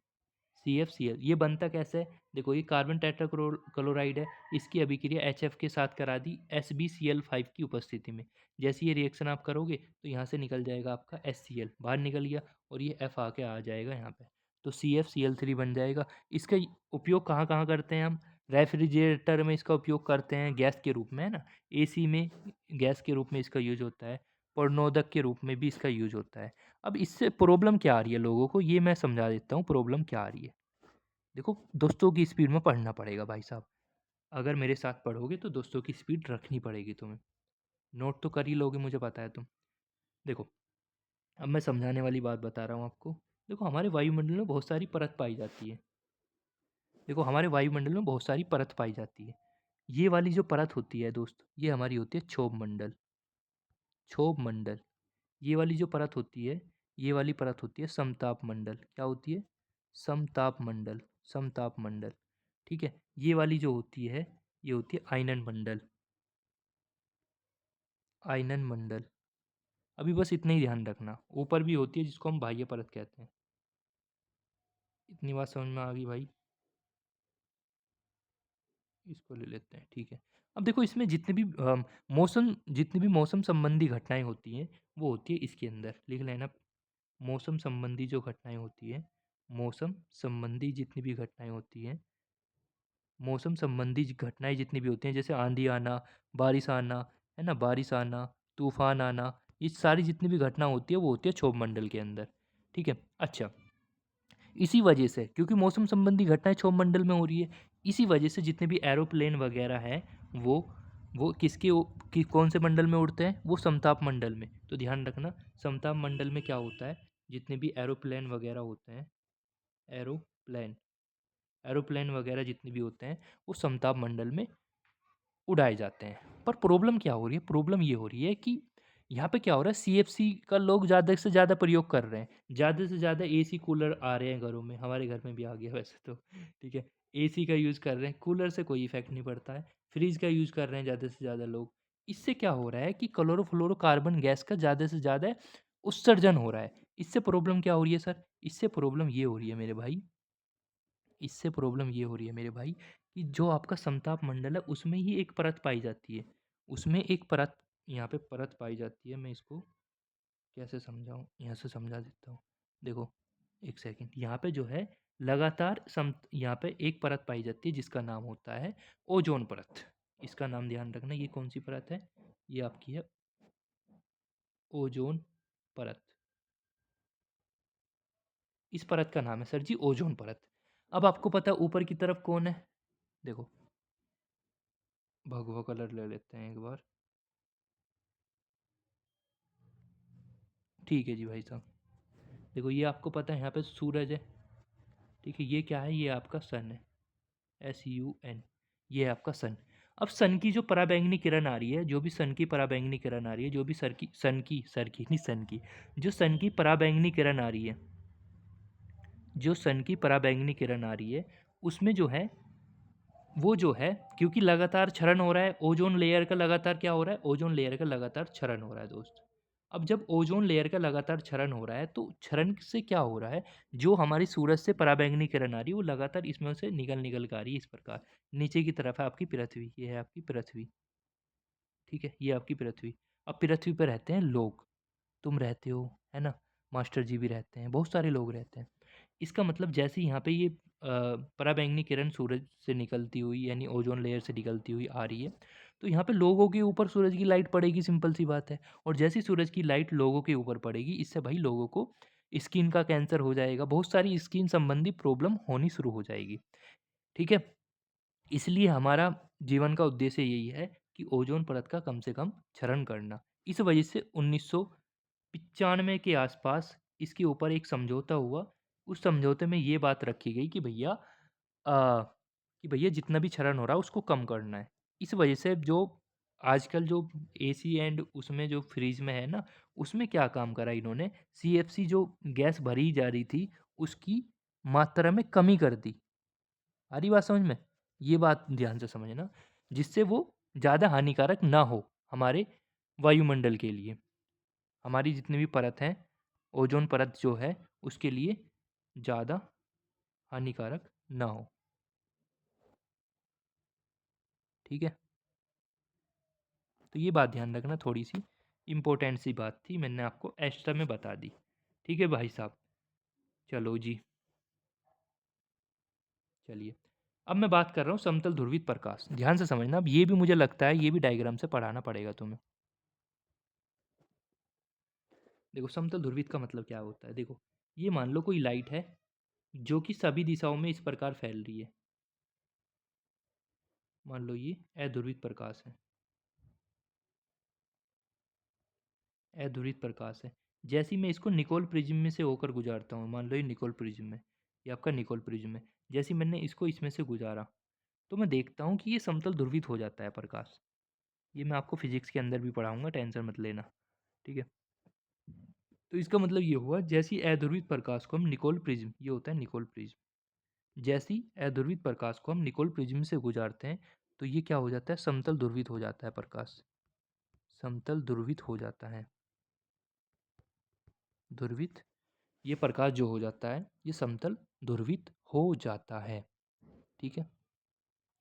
CFCl ये बनता कैसे है? देखो ये कार्बन टेट्राक्लोराइड है, इसकी अभिक्रिया HF के साथ करा दी SbCl5 की उपस्थिति में। जैसे ये रिएक्शन आप करोगे तो यहाँ से निकल जाएगा आपका HCl, बाहर निकल गया, और ये F आके आ जाएगा यहाँ पे, तो CFCl3 बन जाएगा। इसका उपयोग कहाँ कहाँ करते हैं हम? रेफ्रिजरेटर में इसका उपयोग करते हैं गैस के रूप में, है ना। AC में गैस के रूप में इसका यूज होता है, प्रणोदक के रूप में भी इसका यूज होता है। अब इससे प्रॉब्लम क्या आ रही है लोगों को, ये मैं समझा देता हूँ प्रॉब्लम क्या आ रही है। देखो दोस्तों की स्पीड में पढ़ना पड़ेगा भाई साहब, अगर मेरे साथ पढ़ोगे तो दोस्तों की स्पीड रखनी पड़ेगी तुम्हें। नोट तो कर ही लोगे मुझे पता है तुम। देखो अब मैं समझाने वाली बात बता रहा हूँ आपको। देखो हमारे वायुमंडल में बहुत सारी परत पाई जाती है। देखो हमारे वायुमंडल में बहुत सारी परत पाई जाती है। ये वाली जो परत होती है दोस्त, ये हमारी होती है क्षोभ मंडल। क्षोभ मंडल। ये वाली जो परत होती है, ये वाली परत होती है समताप मंडल। क्या होती है? समताप मंडल। समताप मंडल। ठीक है। ये वाली जो होती है, ये होती है आयनन मंडल। आयनन मंडल। अभी बस इतना ही ध्यान रखना। ऊपर भी होती है जिसको हम बाह्य परत कहते हैं। इतनी बात समझ में आ गई भाई? इसको ले लेते हैं, ठीक है। अब देखो इसमें जितनी भी मौसम संबंधी घटनाएं होती हैं, वो होती है इसके अंदर। लिख लेना। मौसम संबंधी जो घटनाएं होती है, मौसम संबंधी जितनी भी घटनाएं होती हैं, मौसम संबंधी घटनाएं जितनी भी होती हैं, जैसे आंधी आना, बारिश आना, है ना, बारिश आना, तूफान आना, ये सारी जितनी भी घटना होती है वो होती है क्षोभ मंडल के अंदर। ठीक है। अच्छा, इसी वजह से, क्योंकि मौसम संबंधी घटनाएं क्षोभ मंडल में हो रही है, इसी वजह से जितने भी एरोप्लेन वगैरह हैं, वो वो कौन से मंडल में उड़ते हैं? वो समताप मंडल में। तो ध्यान रखना, समताप मंडल में क्या होता है, जितने भी एरोप्लेन वगैरह होते हैं, एरोप्लेन एरोप्लेन वगैरह जितने भी होते हैं, वो समताप मंडल में उड़ाए जाते हैं। पर प्रॉब्लम क्या हो रही है? प्रॉब्लम ये हो रही है कि यहाँ पे क्या हो रहा है, सीएफसी का लोग ज़्यादा से ज़्यादा प्रयोग कर रहे हैं। ज़्यादा से ज़्यादा एसी कूलर आ रहे हैं घरों में। हमारे घर में भी आ गया वैसे तो। ठीक है। एसी का यूज़ कर रहे हैं, कूलर से कोई इफेक्ट नहीं पड़ता है। फ्रिज का यूज़ कर रहे हैं ज़्यादा से ज़्यादा लोग। इससे क्या हो रहा है कि क्लोरोफ्लोरोकार्बन गैस का ज़्यादा से ज़्यादा उत्सर्जन हो रहा है। इससे प्रॉब्लम क्या हो रही है सर? इससे प्रॉब्लम ये हो रही है मेरे भाई, इससे प्रॉब्लम ये हो रही है मेरे भाई, कि जो आपका समताप मंडल है उसमें ही एक परत पाई जाती है। उसमें एक परत, यहाँ पे परत पाई जाती है। मैं इसको कैसे समझाऊँ? यहाँ से समझा देता हूँ। देखो, एक सेकंड। यहाँ पे जो है लगातार यहाँ पे एक परत पाई जाती है जिसका नाम होता है ओजोन परत। इसका नाम ध्यान रखना। ये कौन सी परत है? ये आपकी है ओजोन परत। इस परत का नाम है सर जी ओजोन परत। अब आपको पता है ऊपर की तरफ कौन है? देखो, भगवा कलर ले लेते हैं एक बार। ठीक है जी भाई साहब। देखो ये आपको पता है यहाँ पे सूरज है। ठीक है। ये क्या है? ये आपका सन है। SUN। ये है आपका सन। अब सन की जो पराबैंगनी किरण आ रही है, जो भी सन की पराबैंगनी किरण आ रही है, जो भी सर की नहीं, सन की, जो सन की पराबैंगनी किरण आ रही है, जो सन की पराबैंगनी किरण आ रही है, उसमें जो है, वो जो है, क्योंकि लगातार क्षरण हो रहा है ओजोन लेयर का, लगातार क्या हो रहा है? ओजोन लेयर का लगातार क्षरण हो रहा है दोस्त। अब जब ओजोन लेयर का लगातार क्षरण हो रहा है, तो क्षरण से क्या हो रहा है, जो हमारी सूरज से पराबैंगनी किरण आ रही है वो लगातार इसमें से निकल निकल कर आ रही है। इस प्रकार नीचे की तरफ है आपकी पृथ्वी। ये है आपकी पृथ्वी। ठीक है। ये आपकी पृथ्वी। अब पृथ्वी पर रहते हैं लोग। तुम रहते हो, है ना, मास्टर जी भी रहते हैं, बहुत सारे लोग रहते हैं। इसका मतलब जैसे यहाँ पे ये पराबैंगनी किरण सूरज से निकलती हुई, यानी ओजोन लेयर से निकलती हुई आ रही है, तो यहाँ पे लोगों के ऊपर सूरज की लाइट पड़ेगी, सिंपल सी बात है। और जैसी सूरज की लाइट लोगों के ऊपर पड़ेगी, इससे भाई लोगों को स्किन का कैंसर हो जाएगा, बहुत सारी स्किन संबंधी प्रॉब्लम होनी शुरू हो जाएगी। ठीक है। इसलिए हमारा जीवन का उद्देश्य यही है कि ओजोन परत का कम से कम क्षरण करना। इस वजह से 1995 के आसपास इसके ऊपर एक समझौता हुआ। उस समझौते में ये बात रखी गई कि भैया जितना भी क्षरण हो रहा है उसको कम करना है। इस वजह से जो आजकल जो एसी एंड उसमें जो फ्रिज में है ना, उसमें क्या काम करा इन्होंने, सीएफसी जो गैस भरी जा रही थी उसकी मात्रा में कमी कर दी। आ रही बात समझ में? ये बात ध्यान से समझना, जिससे वो ज़्यादा हानिकारक ना हो हमारे वायुमंडल के लिए। हमारी जितनी भी परत हैं, ओजोन परत जो है, उसके लिए ज़्यादा हानिकारक ना हो। ठीक है। तो ये बात ध्यान रखना, थोड़ी सी इम्पोर्टेंट सी बात थी, मैंने आपको एक्स्ट्रा में बता दी। ठीक है भाई साहब। चलो जी, चलिए। अब मैं बात कर रहा हूँ समतल ध्रुवित प्रकाश। ध्यान से समझना। अब ये भी मुझे लगता है ये भी डायग्राम से पढ़ाना पड़ेगा तुम्हें। देखो समतल ध्रुवित का मतलब क्या होता है। देखो, ये मान लो कोई लाइट है जो कि सभी दिशाओं में इस प्रकार फैल रही है। मान लो ये अध्रुवित प्रकाश है। अध्रुवित प्रकाश है। जैसे ही मैं इसको निकोल प्रिज्म में से होकर गुजारता हूँ, मान लो ये निकोल प्रिज्म है, ये आपका निकोल प्रिज्म है। जैसे ही मैंने इसको इसमें से गुजारा, तो मैं देखता हूँ कि ये समतल ध्रुवित हो जाता है प्रकाश। ये मैं आपको फिजिक्स के अंदर भी पढ़ाऊँगा, टेंशन मत लेना, ठीक है? तो इसका मतलब ये हुआ, जैसे ही अध्रुवित प्रकाश को हम निकोल प्रिज्म, ये होता है निकोल प्रिज्म। जैसे ही अध्रुवित प्रकाश को हम निकोल प्रिज्म से गुजारते हैं, तो ये क्या हो जाता है, समतल ध्रुवित हो जाता है प्रकाश। समतल ध्रुवित हो जाता है। ध्रुवित, ये प्रकाश जो हो जाता है, ये समतल ध्रुवित हो जाता है, ठीक है?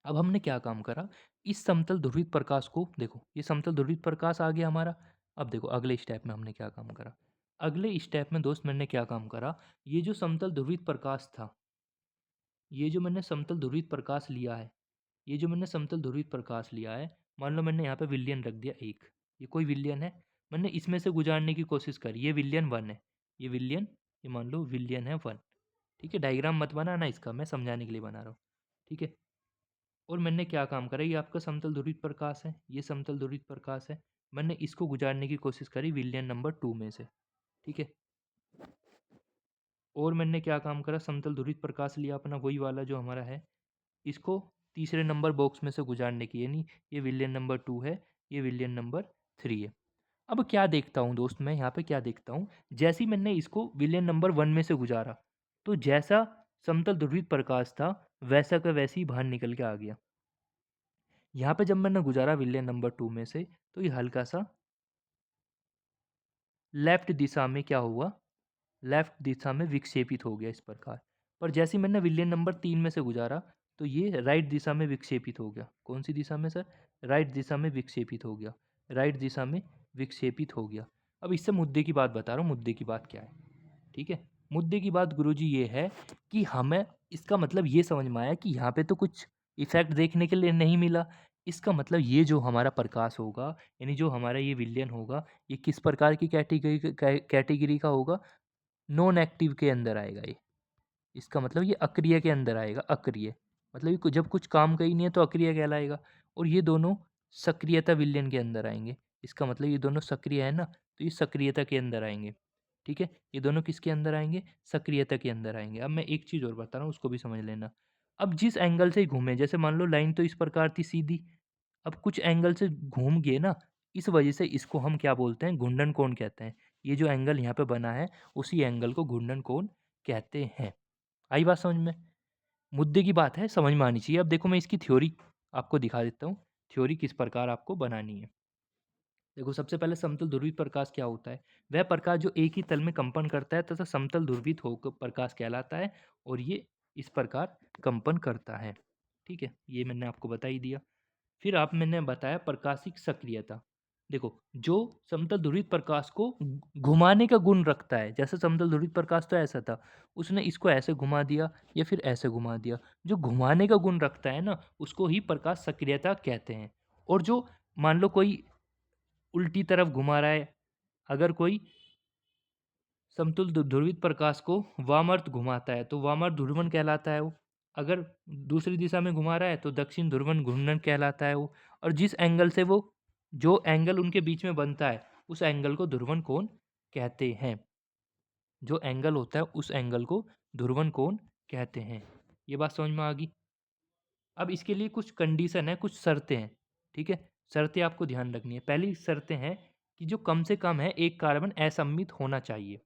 अब हमने क्या काम करा, इस समतल ध्रुवित प्रकाश को देखो, ये समतल ध्रुवित प्रकाश आ गया हमारा। अब देखो अगले स्टेप में हमने क्या काम करा। अगले स्टेप में दोस्त मैंने क्या काम करा, ये जो समतल ध्रुवित प्रकाश था, ये जो मैंने समतल ध्रुवित प्रकाश लिया है, ये जो मैंने समतल ध्रुवित प्रकाश लिया है, मान लो मैंने यहाँ पे विलयन रख दिया एक, ये कोई विलयन है, मैंने इसमें से गुजारने की कोशिश करी, ये विलयन 1 है, ये विलयन, ये मान लो विलयन है 1, ठीक है? डायग्राम मत बनाना इसका, मैं समझाने के लिए बना रहा हूँ, ठीक है? और मैंने क्या काम करा, ये आपका समतल ध्रुवित प्रकाश है, ये समतल ध्रुवित प्रकाश है, मैंने इसको गुजारने की कोशिश करी विलयन नंबर 2 में से, ठीक है? और मैंने क्या काम करा, समतल ध्रुवित प्रकाश लिया अपना वही वाला जो हमारा है, इसको तीसरे नंबर बॉक्स में से गुजारने की, यानी ये विलयन नंबर 2 है, ये विलयन नंबर 3 है। अब क्या देखता हूँ दोस्त, मैं यहाँ पे क्या देखता हूँ, जैसे ही मैंने इसको विलयन नंबर 1 में से गुजारा, तो जैसा समतल ध्रुवित प्रकाश था, वैसा का वैसे ही बाहर निकल के आ गया। यहाँ पे जब मैंने गुजारा विलयन नंबर 2 में से, तो ये हल्का सा लेफ्ट दिशा में क्या हुआ, लेफ्ट दिशा में विक्षेपित हो गया इस प्रकार। पर जैसे ही मैंने विलयन नंबर 3 में से गुजारा, तो ये राइट दिशा में विक्षेपित हो गया। कौन सी दिशा में सर? राइट दिशा में विक्षेपित हो गया, राइट दिशा में विक्षेपित हो गया। अब इससे मुद्दे की बात बता रहा हूँ, मुद्दे की बात क्या है, ठीक है? मुद्दे की बात गुरुजी ये है कि हमें इसका मतलब ये समझ में आया कि यहाँ पे तो कुछ इफेक्ट देखने के लिए नहीं मिला। इसका मतलब ये जो हमारा प्रकाश होगा, यानी जो हमारा ये विलयन होगा, ये किस प्रकार की कैटेगरी का होगा? नॉन एक्टिव के अंदर आएगा ये। इसका मतलब ये अक्रिय के अंदर आएगा, अक्रिय। मतलब ये जब कुछ काम का ही नहीं है तो अक्रिय कहलाएगा। और ये दोनों सक्रियता विलयन के अंदर आएंगे। इसका मतलब ये दोनों सक्रिय है ना, तो ये सक्रियता के अंदर आएंगे, ठीक है? ये दोनों किसके अंदर आएंगे? सक्रियता के अंदर आएंगे। अब मैं एक चीज़ और बता रहा हूँ, उसको भी समझ लेना। अब जिस एंगल से घूमे, जैसे मान लो लाइन तो इस प्रकार थी सीधी, अब कुछ एंगल से घूम गए ना, इस वजह से इसको हम क्या बोलते हैं? घूर्णन कोण कहते हैं। ये जो एंगल यहाँ पे बना है, उसी एंगल को घूर्णन कोण कहते हैं। आई बात समझ में? मुद्दे की बात है, समझ में आनी चाहिए। अब देखो मैं इसकी थ्योरी आपको दिखा देता हूँ, थ्योरी किस प्रकार आपको बनानी है। देखो सबसे पहले समतल ध्रुवित प्रकाश क्या होता है? वह प्रकाश जो एक ही तल में कंपन करता है तथा समतल ध्रुवित होकर प्रकाश कहलाता है, और ये इस प्रकार कंपन करता है, ठीक है? ये मैंने आपको बता ही दिया। फिर आप मैंने बताया प्रकाशिक सक्रियता। देखो जो समतल ध्रुवित प्रकाश को घुमाने का गुण रखता है, जैसे समतल ध्रुवित प्रकाश तो ऐसा था, उसने इसको ऐसे घुमा दिया या फिर ऐसे घुमा दिया, जो घुमाने का गुण रखता है ना, उसको ही प्रकाश सक्रियता कहते हैं। और जो मान लो कोई उल्टी तरफ घुमा रहा है, अगर कोई समतुल ध्रुवित प्रकाश को वामार्त घुमाता है तो वामार्त ध्रुवण कहलाता है वो। अगर दूसरी दिशा में घुमा रहा है तो दक्षिण ध्रुवण घूर्णन कहलाता है वो। और जिस एंगल से वो, जो एंगल उनके बीच में बनता है, उस एंगल को ध्रुवण कोण कहते हैं। जो एंगल होता है उस एंगल को ध्रुवण कोण कहते हैं। ये बात समझ में आ गई? अब इसके लिए कुछ कंडीशन है, कुछ शर्तें हैं, ठीक है? शर्तें आपको ध्यान रखनी है। पहली शर्तें हैं कि जो कम से कम है एक कार्बन असम्मित होना चाहिए,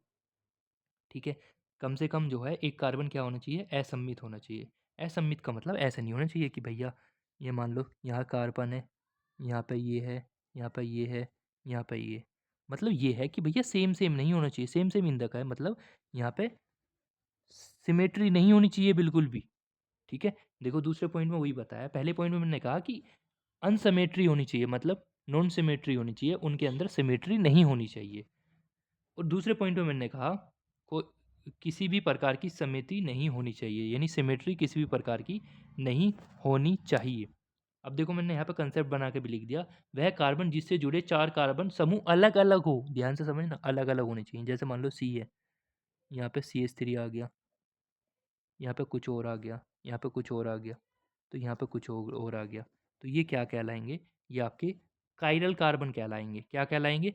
ठीक है? कम से कम जो है एक कार्बन क्या होना चाहिए? असम्मित होना चाहिए। असम्मित का मतलब ऐसा नहीं होना चाहिए कि भैया ये मान लो यहाँ कार्बन है, यहाँ पे ये है, यहाँ पे ये है, यहाँ पे ये, मतलब ये है कि भैया सेम सेम नहीं होना चाहिए। सेम सेम इन द का है मतलब यहाँ पे सिमेट्री नहीं होनी चाहिए बिल्कुल भी, ठीक है? देखो दूसरे पॉइंट में वही बताया। पहले पॉइंट में मैंने कहा कि अनसिमेट्री होनी चाहिए, मतलब नॉन सिमेट्री होनी चाहिए, उनके अंदर सिमेट्री नहीं होनी चाहिए। और दूसरे पॉइंट में मैंने कहा को किसी भी प्रकार की समिति नहीं होनी चाहिए, यानी सिमेट्री किसी भी प्रकार की नहीं होनी चाहिए। अब देखो मैंने यहाँ पे कंसेप्ट बना के भी लिख दिया, वह कार्बन जिससे जुड़े 4 कार्बन समूह अलग अलग हो, ध्यान से समझना, अलग अलग होने चाहिए। जैसे मान लो सी है, यहाँ पे CH3 आ गया, यहाँ पे कुछ और आ गया, यहाँ पे कुछ और आ गया, तो यहाँ पे कुछ और आ गया, तो ये क्या कहलाएंगे? ये आपके कायरल कार्बन कहलाएंगे। क्या कहलाएंगे?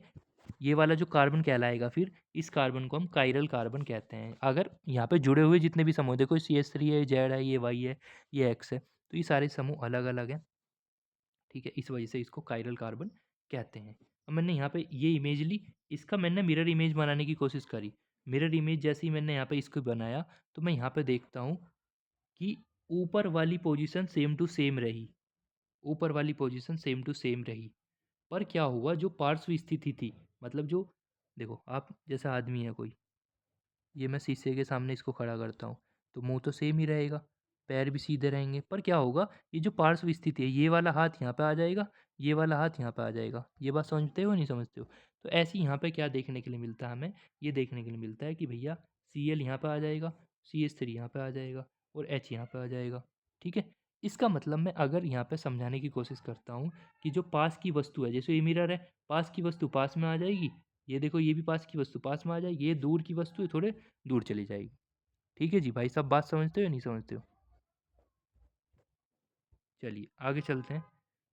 ये वाला जो कार्बन कहलाएगा फिर इस कार्बन को हम कायरल कार्बन कहते हैं। अगर यहाँ पे जुड़े हुए जितने भी समूह, देखो CH3 है, Z है, ये Y है, ये X है, तो ये सारे समूह अलग अलग हैं, ठीक है। इस वजह से इसको कायरल कार्बन कहते हैं। अब मैंने यहाँ पे ये इमेज ली, इसका मैंने मिरर इमेज बनाने की कोशिश करी। मिरर इमेज जैसे ही मैंने यहाँ पे इसको बनाया तो मैं यहाँ पे देखता हूँ कि ऊपर वाली पोजीशन सेम टू सेम रही, ऊपर वाली पोजीशन सेम टू सेम रही। पर क्या हुआ, जो पार्श्व स्थिति थी, मतलब जो, देखो आप जैसा आदमी है कोई, ये मैं शीशे के सामने इसको खड़ा करता हूँ तो मुंह तो सेम ही रहेगा, पैर भी सीधे रहेंगे, पर क्या होगा, ये जो पार्श्व स्थिति है, ये वाला हाथ यहाँ पे आ जाएगा, ये वाला हाथ यहाँ पे आ जाएगा। ये बात समझते हो नहीं समझते हो? तो ऐसे यहाँ पे क्या देखने के लिए मिलता है हमें, ये देखने के लिए मिलता है कि भैया Cl यहाँ पे आ जाएगा, CH3 यहाँ पे आ जाएगा और H यहाँ पे आ जाएगा, ठीक है। इसका मतलब मैं अगर यहाँ पे समझाने की कोशिश करता हूँ कि जो पास की वस्तु है, जैसे ये मिरर है, पास की वस्तु पास में आ जाएगी, ये देखो ये भी पास की वस्तु पास में आ जाएगी, ये दूर की वस्तु है थोड़े दूर चली जाएगी, ठीक है जी भाई, सब बात समझते हो या नहीं समझते हो? चलिए आगे चलते हैं।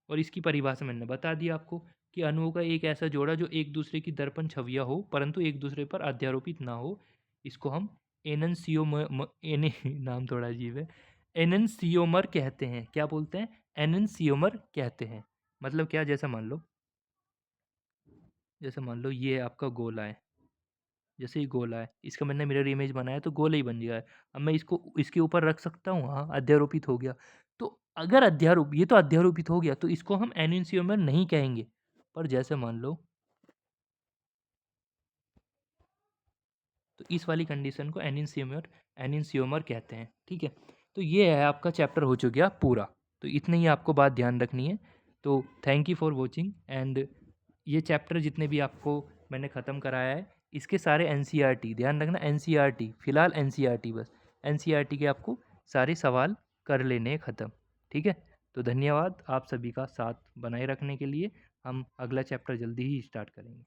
और इसकी परिभाषा मैंने बता दी आपको कि अणुओं का एक ऐसा जोड़ा जो एक दूसरे की दर्पण छवियां हो परंतु एक दूसरे पर अध्यारोपित ना हो, इसको हम एननसियोमर नाम थोड़ा अजीब है, एननसियोमर कहते हैं। क्या बोलते हैं? एननसियोमर कहते हैं। मतलब क्या, जैसे मान लो ये आपका गोला है, जैसे ही गोला है, इसका मैंने मिरर इमेज बनाया तो गोला ही बन गया है। अब मैं इसको इसके ऊपर रख सकता हूँ, हाँ अध्यारोपित हो गया। तो अगर ये तो अध्यारोपित हो गया तो इसको हम एनन्सियोमर नहीं कहेंगे। पर जैसे मान लो, तो इस वाली कंडीशन को एनन्सियोमर कहते हैं, ठीक है। तो ये है आपका चैप्टर हो चुका पूरा। तो इतनी ही आपको बात ध्यान रखनी है। तो thank you for watching. And ये चैप्टर जितने भी आपको मैंने ख़त्म कराया है, इसके सारे एनसीईआरटी ध्यान रखना, एनसीईआरटी फिलहाल एनसीईआरटी बस, एनसीईआरटी के आपको सारे सवाल कर लेने हैं ख़त्म, ठीक है। तो धन्यवाद आप सभी का साथ बनाए रखने के लिए। हम अगला चैप्टर जल्दी ही स्टार्ट करेंगे।